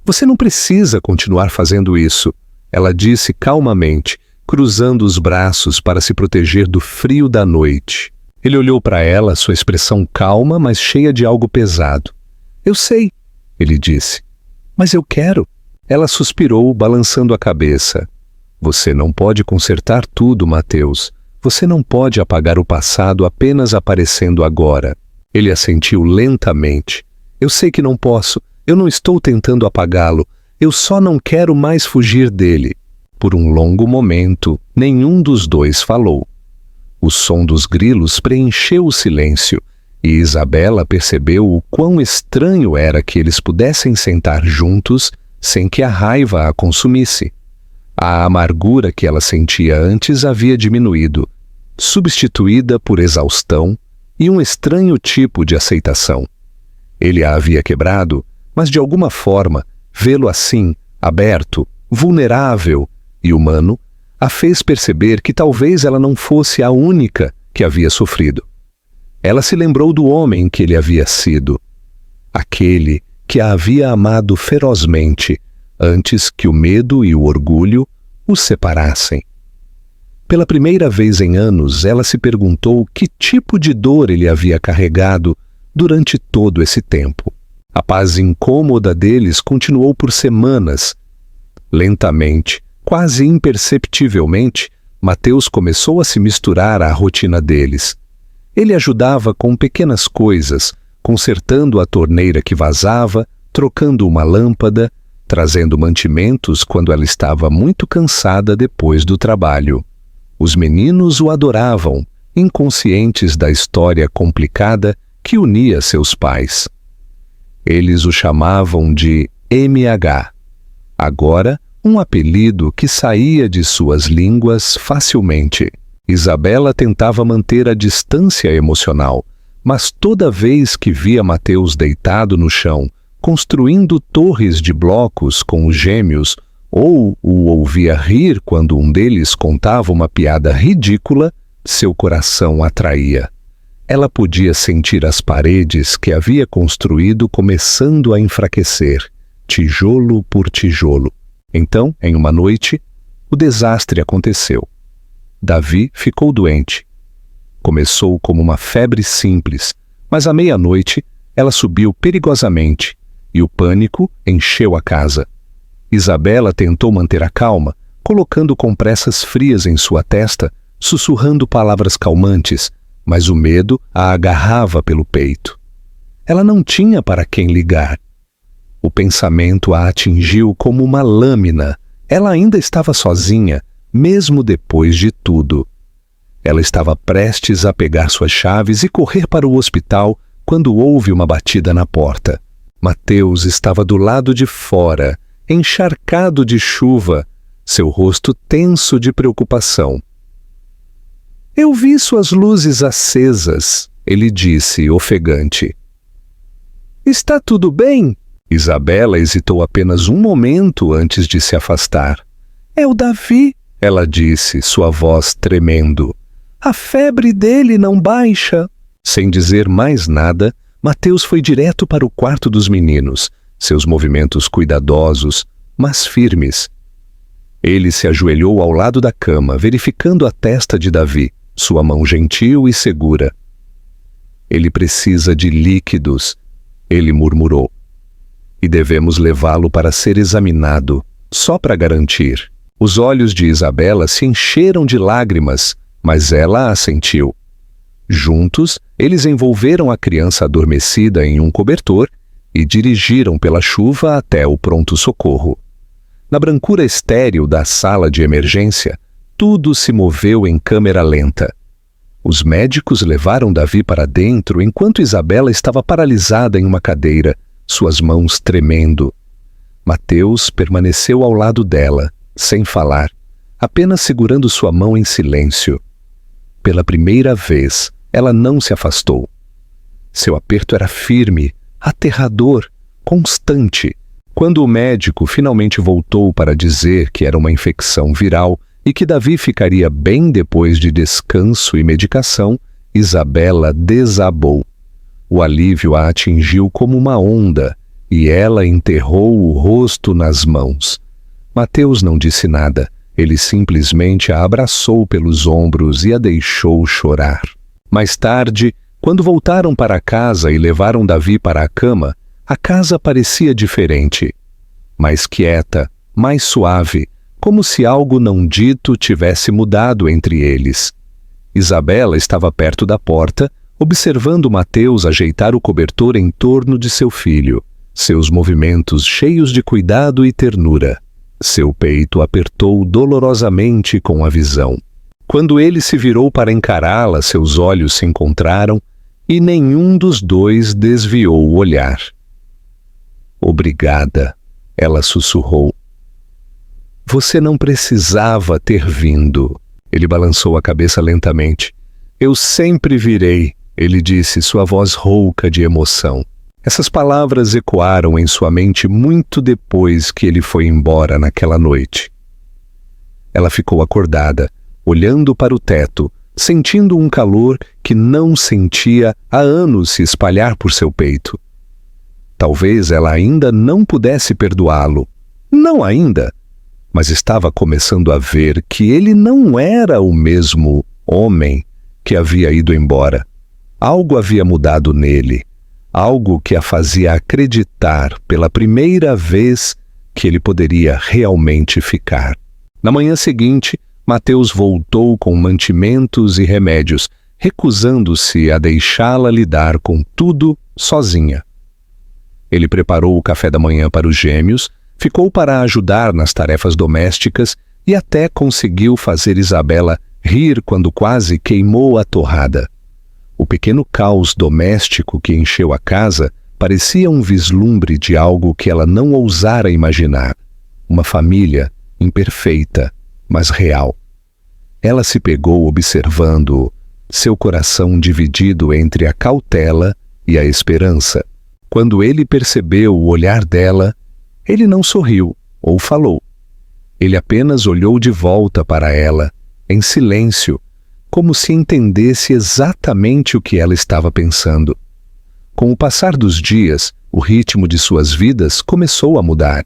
"Você não precisa continuar fazendo isso", ela disse calmamente, cruzando os braços para se proteger do frio da noite. Ele olhou para ela, sua expressão calma, mas cheia de algo pesado. "Eu sei", ele disse. Mas eu quero. Ela suspirou, balançando a cabeça. Você não pode consertar tudo, Mateus. Você não pode apagar o passado apenas aparecendo agora. Ele assentiu lentamente. Eu sei que não posso. Eu não estou tentando apagá-lo. Eu só não quero mais fugir dele. Por um longo momento, nenhum dos dois falou. O som dos grilos preencheu o silêncio, e Isabela percebeu o quão estranho era que eles pudessem sentar juntos sem que a raiva a consumisse. A amargura que ela sentia antes havia diminuído, substituída por exaustão e um estranho tipo de aceitação. Ele a havia quebrado, mas de alguma forma, vê-lo assim, aberto, vulnerável e humano, a fez perceber que talvez ela não fosse a única que havia sofrido. Ela se lembrou do homem que ele havia sido, aquele que a havia amado ferozmente antes que o medo e o orgulho os separassem. Pela primeira vez em anos, ela se perguntou que tipo de dor ele havia carregado durante todo esse tempo. A paz incômoda deles continuou por semanas. Lentamente, quase imperceptivelmente, Mateus começou a se misturar à rotina deles. Ele ajudava com pequenas coisas, consertando a torneira que vazava, trocando uma lâmpada, trazendo mantimentos quando ela estava muito cansada depois do trabalho. Os meninos o adoravam, inconscientes da história complicada que unia seus pais. Eles o chamavam de MH. Agora, um apelido que saía de suas línguas facilmente. Isabela tentava manter a distância emocional, mas toda vez que via Mateus deitado no chão, construindo torres de blocos com os gêmeos, ou o ouvia rir quando um deles contava uma piada ridícula, seu coração atraía. Ela podia sentir as paredes que havia construído começando a enfraquecer, tijolo por tijolo. Então, em uma noite, o desastre aconteceu. Davi ficou doente. Começou como uma febre simples, mas à meia-noite ela subiu perigosamente e o pânico encheu a casa. Isabela tentou manter a calma, colocando compressas frias em sua testa, sussurrando palavras calmantes, mas o medo a agarrava pelo peito. Ela não tinha para quem ligar. O pensamento a atingiu como uma lâmina. Ela ainda estava sozinha, mesmo depois de tudo. Ela estava prestes a pegar suas chaves e correr para o hospital quando houve uma batida na porta. Mateus estava do lado de fora, encharcado de chuva, seu rosto tenso de preocupação. Eu vi suas luzes acesas, ele disse, ofegante. Está tudo bem? Isabela hesitou apenas um momento antes de se afastar. É o Davi, ela disse, sua voz tremendo. A febre dele não baixa. Sem dizer mais nada, Mateus foi direto para o quarto dos meninos, seus movimentos cuidadosos, mas firmes. Ele se ajoelhou ao lado da cama, verificando a testa de Davi, sua mão gentil e segura. Ele precisa de líquidos, ele murmurou. E devemos levá-lo para ser examinado, só para garantir. Os olhos de Isabela se encheram de lágrimas, mas ela assentiu. Juntos, eles envolveram a criança adormecida em um cobertor e dirigiram pela chuva até o pronto-socorro. Na brancura estéril da sala de emergência, tudo se moveu em câmera lenta. Os médicos levaram Davi para dentro enquanto Isabela estava paralisada em uma cadeira, suas mãos tremendo. Mateus permaneceu ao lado dela, sem falar, apenas segurando sua mão em silêncio. Pela primeira vez, ela não se afastou. Seu aperto era firme, aterrador, constante. Quando o médico finalmente voltou para dizer que era uma infecção viral e que Davi ficaria bem depois de descanso e medicação, Isabela desabou. O alívio a atingiu como uma onda, e ela enterrou o rosto nas mãos. Mateus não disse nada, ele simplesmente a abraçou pelos ombros e a deixou chorar. Mais tarde, quando voltaram para casa e levaram Davi para a cama, a casa parecia diferente. mais quieta, mais suave, como se algo não dito tivesse mudado entre eles. Isabela estava perto da porta, observando Mateus ajeitar o cobertor em torno de seu filho, seus movimentos cheios de cuidado e ternura. Seu peito apertou dolorosamente com a visão. Quando ele se virou para encará-la, seus olhos se encontraram e nenhum dos dois desviou o olhar. "Obrigada", ela sussurrou. "Você não precisava ter vindo." Ele balançou a cabeça lentamente. "Eu sempre virei", ele disse, sua voz rouca de emoção. Essas palavras ecoaram em sua mente muito depois que ele foi embora naquela noite. Ela ficou acordada, olhando para o teto, sentindo um calor que não sentia há anos se espalhar por seu peito. Talvez ela ainda não pudesse perdoá-lo. Não ainda, mas estava começando a ver que ele não era o mesmo homem que havia ido embora. Algo havia mudado nele, algo que a fazia acreditar pela primeira vez que ele poderia realmente ficar. Na manhã seguinte, Mateus voltou com mantimentos e remédios, recusando-se a deixá-la lidar com tudo sozinha. Ele preparou o café da manhã para os gêmeos, ficou para ajudar nas tarefas domésticas e até conseguiu fazer Isabela rir quando quase queimou a torrada. O pequeno caos doméstico que encheu a casa parecia um vislumbre de algo que ela não ousara imaginar. Uma família imperfeita, mas real. Ela se pegou observando-o, seu coração dividido entre a cautela e a esperança. Quando ele percebeu o olhar dela, ele não sorriu ou falou. Ele apenas olhou de volta para ela, em silêncio, como se entendesse exatamente o que ela estava pensando. Com o passar dos dias, o ritmo de suas vidas começou a mudar.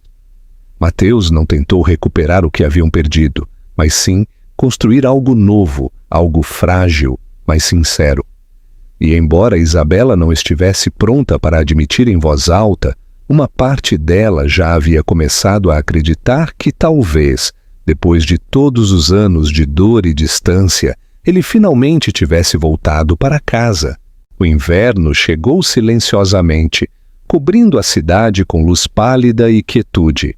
Mateus não tentou recuperar o que haviam perdido, mas sim construir algo novo, algo frágil, mas sincero. E embora Isabela não estivesse pronta para admitir em voz alta, uma parte dela já havia começado a acreditar que talvez, depois de todos os anos de dor e distância, ele finalmente tivesse voltado para casa. O inverno chegou silenciosamente, cobrindo a cidade com luz pálida e quietude.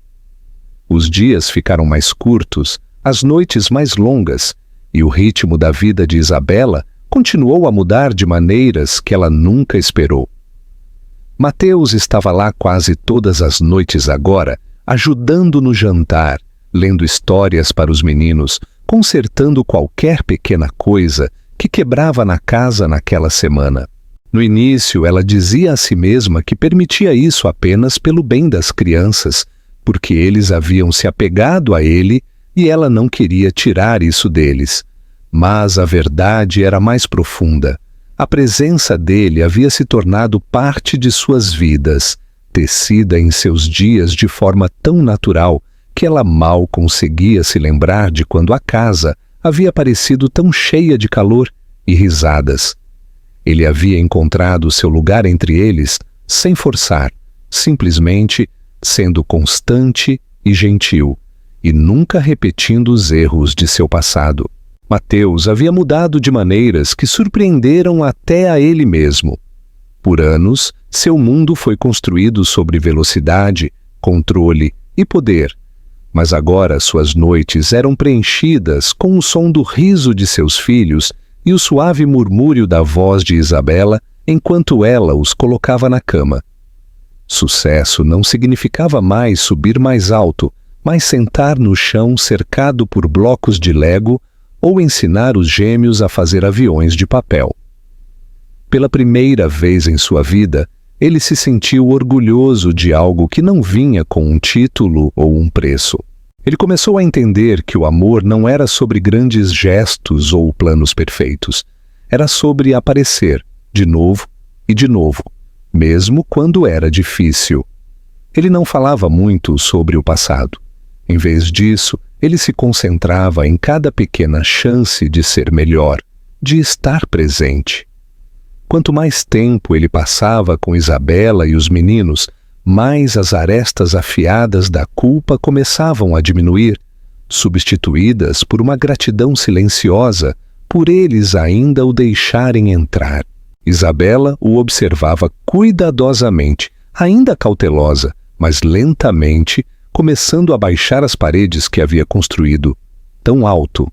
Os dias ficaram mais curtos, as noites mais longas, e o ritmo da vida de Isabela continuou a mudar de maneiras que ela nunca esperou. Mateus estava lá quase todas as noites agora, ajudando no jantar, lendo histórias para os meninos, consertando qualquer pequena coisa que quebrava na casa naquela semana. No início, ela dizia a si mesma que permitia isso apenas pelo bem das crianças, porque eles haviam se apegado a ele e ela não queria tirar isso deles. Mas a verdade era mais profunda. A presença dele havia se tornado parte de suas vidas, tecida em seus dias de forma tão natural que ela mal conseguia se lembrar de quando a casa havia parecido tão cheia de calor e risadas. Ele havia encontrado seu lugar entre eles sem forçar, simplesmente sendo constante e gentil, e nunca repetindo os erros de seu passado. Mateus havia mudado de maneiras que surpreenderam até a ele mesmo. Por anos, seu mundo foi construído sobre velocidade, controle e poder, mas agora suas noites eram preenchidas com o som do riso de seus filhos e o suave murmúrio da voz de Isabela enquanto ela os colocava na cama. Sucesso não significava mais subir mais alto, mas sentar no chão cercado por blocos de Lego ou ensinar os gêmeos a fazer aviões de papel. Pela primeira vez em sua vida, ele se sentiu orgulhoso de algo que não vinha com um título ou um preço. Ele começou a entender que o amor não era sobre grandes gestos ou planos perfeitos. Era sobre aparecer, de novo e de novo, mesmo quando era difícil. Ele não falava muito sobre o passado. Em vez disso, ele se concentrava em cada pequena chance de ser melhor, de estar presente. Quanto mais tempo ele passava com Isabela e os meninos, mais as arestas afiadas da culpa começavam a diminuir, substituídas por uma gratidão silenciosa por eles ainda o deixarem entrar. Isabela o observava cuidadosamente, ainda cautelosa, mas lentamente, começando a baixar as paredes que havia construído tão alto.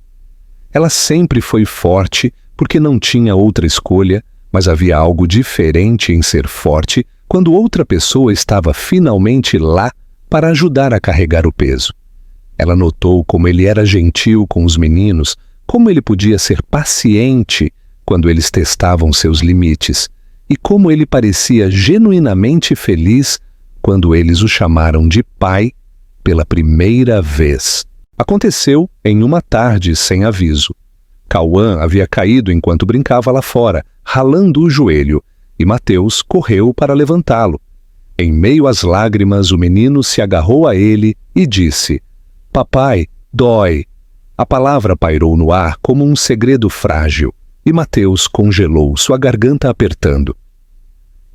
Ela sempre foi forte porque não tinha outra escolha, mas havia algo diferente em ser forte quando outra pessoa estava finalmente lá para ajudar a carregar o peso. Ela notou como ele era gentil com os meninos, como ele podia ser paciente quando eles testavam seus limites, e como ele parecia genuinamente feliz quando eles o chamaram de pai pela primeira vez. Aconteceu em uma tarde sem aviso. Cauã havia caído enquanto brincava lá fora, ralando o joelho, e Mateus correu para levantá-lo. Em meio às lágrimas, o menino se agarrou a ele e disse: "Papai, dói." A palavra pairou no ar como um segredo frágil, e Mateus congelou, sua garganta apertando.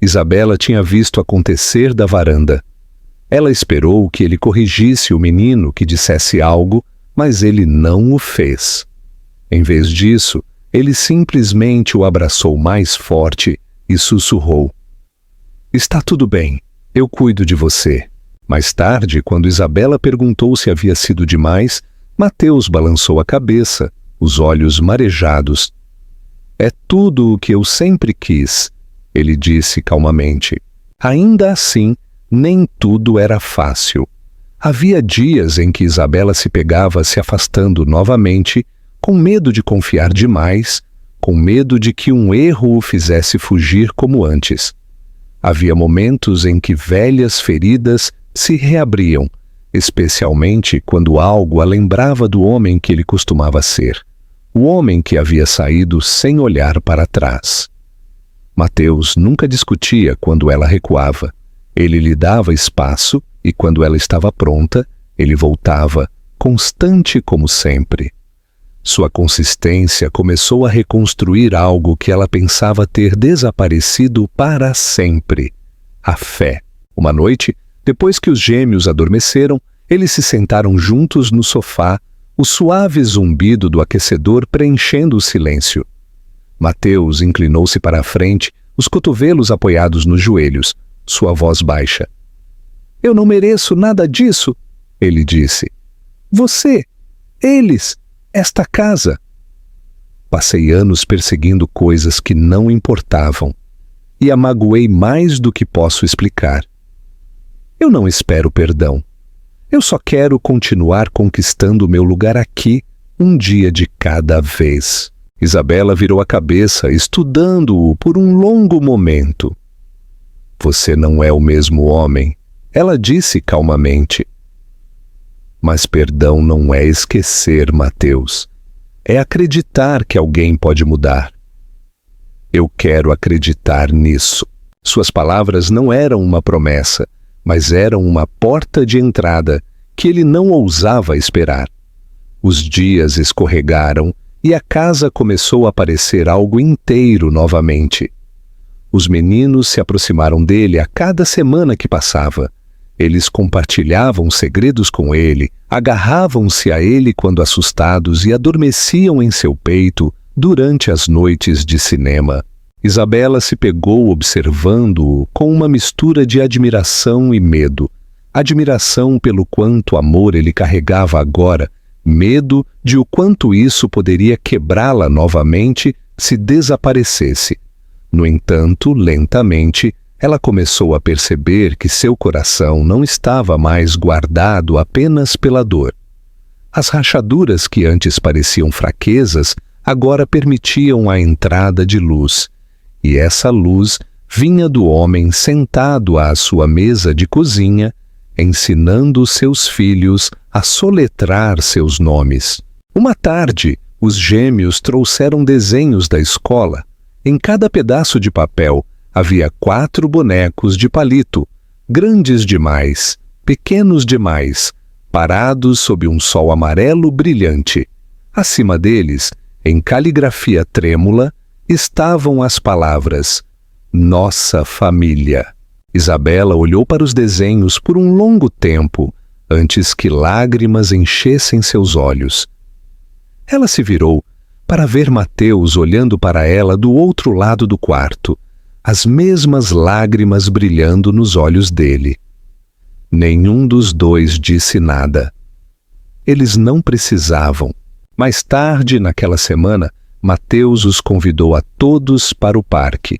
Isabela tinha visto acontecer da varanda. Ela esperou que ele corrigisse o menino, que dissesse algo, mas ele não o fez. Em vez disso, ele simplesmente o abraçou mais forte e sussurrou: "Está tudo bem, eu cuido de você." Mais tarde, quando Isabela perguntou se havia sido demais, Mateus balançou a cabeça, os olhos marejados. "É tudo o que eu sempre quis," ele disse calmamente. Ainda assim, nem tudo era fácil. Havia dias em que Isabela se pegava se afastando novamente, com medo de confiar demais, com medo de que um erro o fizesse fugir como antes. Havia momentos em que velhas feridas se reabriam, especialmente quando algo a lembrava do homem que ele costumava ser, o homem que havia saído sem olhar para trás. Mateus nunca discutia quando ela recuava. Ele lhe dava espaço e, quando ela estava pronta, ele voltava, constante como sempre. Sua consistência começou a reconstruir algo que ela pensava ter desaparecido para sempre: a fé. Uma noite, depois que os gêmeos adormeceram, eles se sentaram juntos no sofá, o suave zumbido do aquecedor preenchendo o silêncio. Mateus inclinou-se para a frente, os cotovelos apoiados nos joelhos, sua voz baixa. "Eu não mereço nada disso," ele disse. "Você, eles, esta casa." Passei anos perseguindo coisas que não importavam, e a magoei mais do que posso explicar. Eu não espero perdão. Eu só quero continuar conquistando meu lugar aqui, um dia de cada vez. Isabela virou a cabeça, estudando-o por um longo momento. "Você não é o mesmo homem," ela disse calmamente. "Mas perdão não é esquecer, Mateus. É acreditar que alguém pode mudar." "Eu quero acreditar nisso." Suas palavras não eram uma promessa, mas eram uma porta de entrada que ele não ousava esperar. Os dias escorregaram e a casa começou a parecer algo inteiro novamente. Os meninos se aproximaram dele a cada semana que passava. Eles compartilhavam segredos com ele, agarravam-se a ele quando assustados e adormeciam em seu peito durante as noites de cinema. Isabela se pegou observando-o com uma mistura de admiração e medo. Admiração pelo quanto amor ele carregava agora, medo de o quanto isso poderia quebrá-la novamente se desaparecesse. No entanto, lentamente, ela começou a perceber que seu coração não estava mais guardado apenas pela dor. As rachaduras que antes pareciam fraquezas agora permitiam a entrada de luz, e essa luz vinha do homem sentado à sua mesa de cozinha, ensinando seus filhos a soletrar seus nomes. Uma tarde, os gêmeos trouxeram desenhos da escola. Em cada pedaço de papel havia 4 bonecos de palito, grandes demais, pequenos demais, parados sob um sol amarelo brilhante. Acima deles, em caligrafia trêmula, estavam as palavras: "Nossa família." Isabela olhou para os desenhos por um longo tempo, antes que lágrimas enchessem seus olhos. Ela se virou para ver Mateus olhando para ela do outro lado do quarto, as mesmas lágrimas brilhando nos olhos dele. Nenhum dos dois disse nada. Eles não precisavam. Mais tarde, naquela semana, Mateus os convidou a todos para o parque.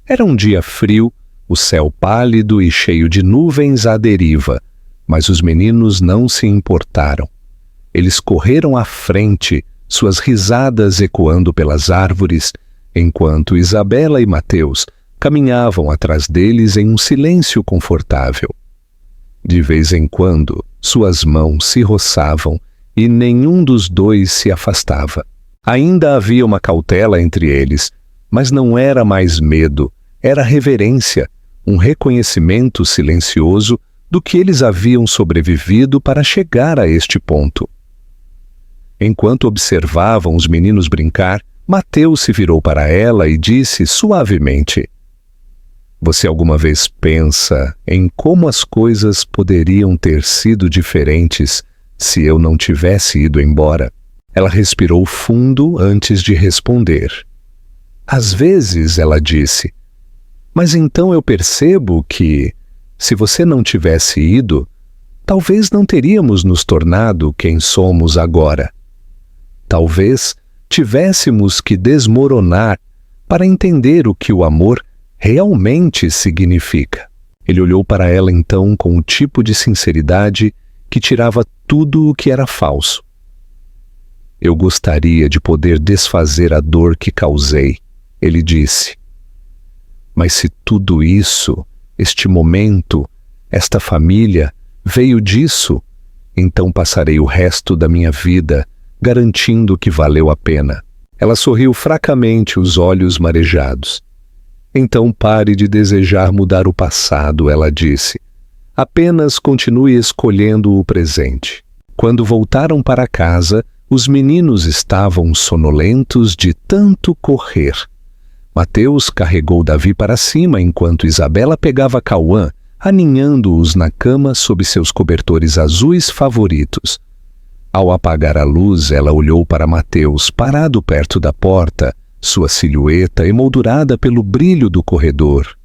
Era um dia frio, o céu pálido e cheio de nuvens à deriva, mas os meninos não se importaram. Eles correram à frente, suas risadas ecoando pelas árvores, enquanto Isabela e Mateus caminhavam atrás deles em um silêncio confortável. De vez em quando, suas mãos se roçavam e nenhum dos dois se afastava. Ainda havia uma cautela entre eles, mas não era mais medo, era reverência, um reconhecimento silencioso do que eles haviam sobrevivido para chegar a este ponto. Enquanto observavam os meninos brincar, Mateus se virou para ela e disse suavemente: "Você alguma vez pensa em como as coisas poderiam ter sido diferentes se eu não tivesse ido embora?" Ela respirou fundo antes de responder. "Às vezes", ela disse, "mas então eu percebo que, se você não tivesse ido, talvez não teríamos nos tornado quem somos agora. Talvez tivéssemos que desmoronar para entender o que o amor realmente significa." Ele olhou para ela então com um tipo de sinceridade que tirava tudo o que era falso. "Eu gostaria de poder desfazer a dor que causei", ele disse. "Mas se tudo isso, este momento, esta família, veio disso, então passarei o resto da minha vida garantindo que valeu a pena." Ela sorriu fracamente, os olhos marejados. "Então pare de desejar mudar o passado", ela disse. "Apenas continue escolhendo o presente." Quando voltaram para casa, os meninos estavam sonolentos de tanto correr. Mateus carregou Davi para cima enquanto Isabela pegava Cauã, aninhando-os na cama sob seus cobertores azuis favoritos. Ao apagar a luz, ela olhou para Mateus, parado perto da porta, sua silhueta emoldurada pelo brilho do corredor.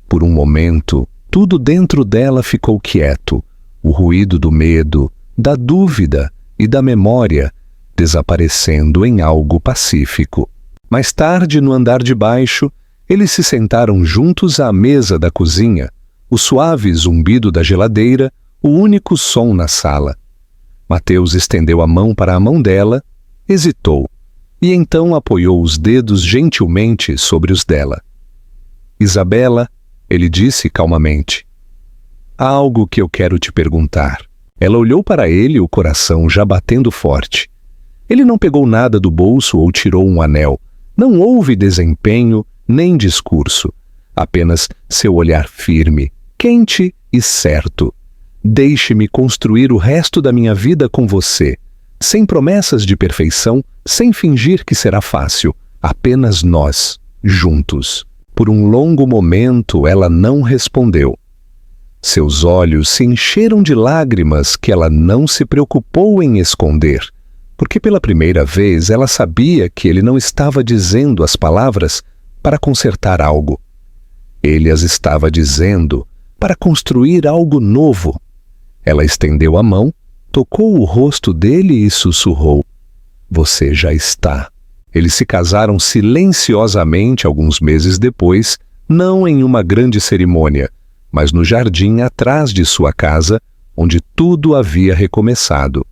Por um momento, tudo dentro dela ficou quieto, o ruído do medo, da dúvida e da memória, desaparecendo em algo pacífico. Mais tarde, no andar de baixo, eles se sentaram juntos à mesa da cozinha, o suave zumbido da geladeira, o único som na sala. Mateus estendeu a mão para a mão dela, hesitou, e então apoiou os dedos gentilmente sobre os dela. "Isabela", ele disse calmamente, "há algo que eu quero te perguntar." Ela olhou para ele, o coração já batendo forte. Ele não pegou nada do bolso ou tirou um anel. Não houve desempenho nem discurso, apenas seu olhar firme, quente e certo. "Deixe-me construir o resto da minha vida com você, sem promessas de perfeição, sem fingir que será fácil, apenas nós, juntos." Por um longo momento ela não respondeu. Seus olhos se encheram de lágrimas que ela não se preocupou em esconder, porque pela primeira vez ela sabia que ele não estava dizendo as palavras para consertar algo. Ele as estava dizendo para construir algo novo. Ela estendeu a mão, tocou o rosto dele e sussurrou: "Você já está." Eles se casaram silenciosamente alguns meses depois, não em uma grande cerimônia, mas no jardim atrás de sua casa, onde tudo havia recomeçado.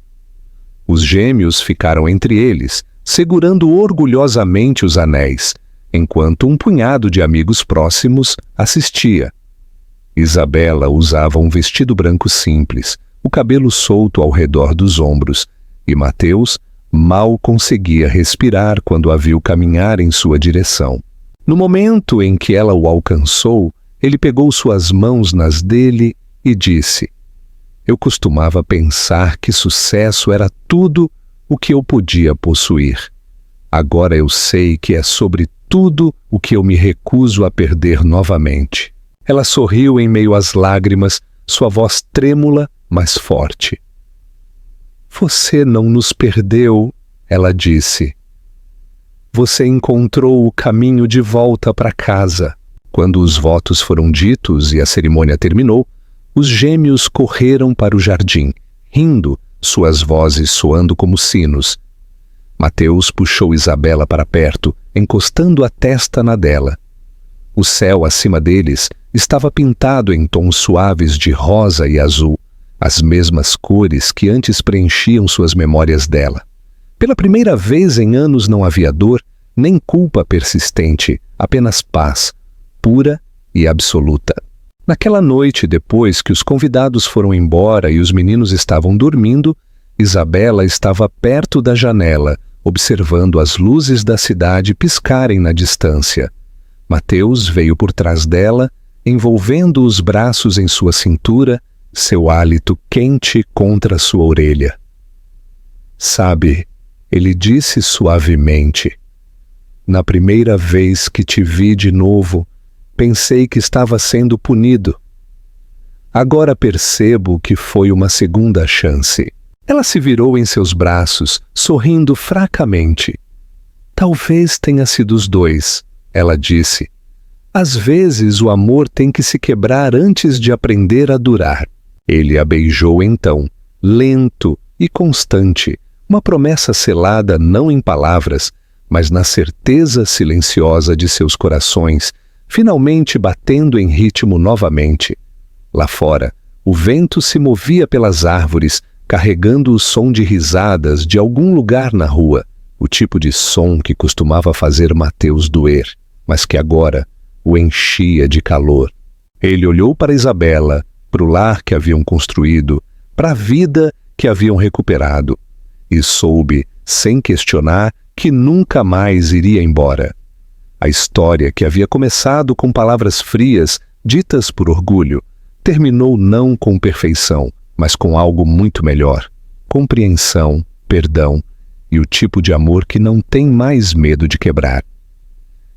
Os gêmeos ficaram entre eles, segurando orgulhosamente os anéis, enquanto um punhado de amigos próximos assistia. Isabela usava um vestido branco simples, o cabelo solto ao redor dos ombros, e Mateus mal conseguia respirar quando a viu caminhar em sua direção. No momento em que ela o alcançou, ele pegou suas mãos nas dele e disse: "Eu costumava pensar que sucesso era tudo o que eu podia possuir. Agora eu sei que é sobre tudo o que eu me recuso a perder novamente." Ela sorriu em meio às lágrimas, sua voz trêmula, mas forte. Você não nos perdeu, ela disse. Você encontrou o caminho de volta para casa. Quando os votos foram ditos e a cerimônia terminou, os gêmeos correram para o jardim, rindo, suas vozes soando como sinos. Mateus puxou Isabela para perto, encostando a testa na dela. O céu acima deles estava pintado em tons suaves de rosa e azul, as mesmas cores que antes preenchiam suas memórias dela. Pela primeira vez em anos não havia dor, nem culpa persistente, apenas paz, pura e absoluta. Naquela noite, depois que os convidados foram embora e os meninos estavam dormindo, Isabela estava perto da janela, observando as luzes da cidade piscarem na distância. Mateus veio por trás dela, envolvendo os braços em sua cintura, seu hálito quente contra sua orelha. Sabe, ele disse suavemente, na primeira vez que te vi de novo, pensei que estava sendo punido. Agora percebo que foi uma segunda chance. Ela se virou em seus braços, sorrindo fracamente. Talvez tenha sido os dois, ela disse. Às vezes o amor tem que se quebrar antes de aprender a durar. Ele a beijou então, lento e constante, uma promessa selada não em palavras, mas na certeza silenciosa de seus corações, finalmente batendo em ritmo novamente. Lá fora, o vento se movia pelas árvores, carregando o som de risadas de algum lugar na rua, o tipo de som que costumava fazer Mateus doer, mas que agora o enchia de calor. Ele olhou para Isabela, para o lar que haviam construído, para a vida que haviam recuperado, e soube, sem questionar, que nunca mais iria embora. A história que havia começado com palavras frias, ditas por orgulho, terminou não com perfeição, mas com algo muito melhor: compreensão, perdão e o tipo de amor que não tem mais medo de quebrar.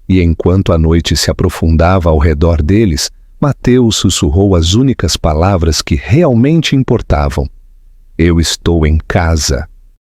E enquanto a noite se aprofundava ao redor deles, Mateus sussurrou as únicas palavras que realmente importavam. Eu estou em casa.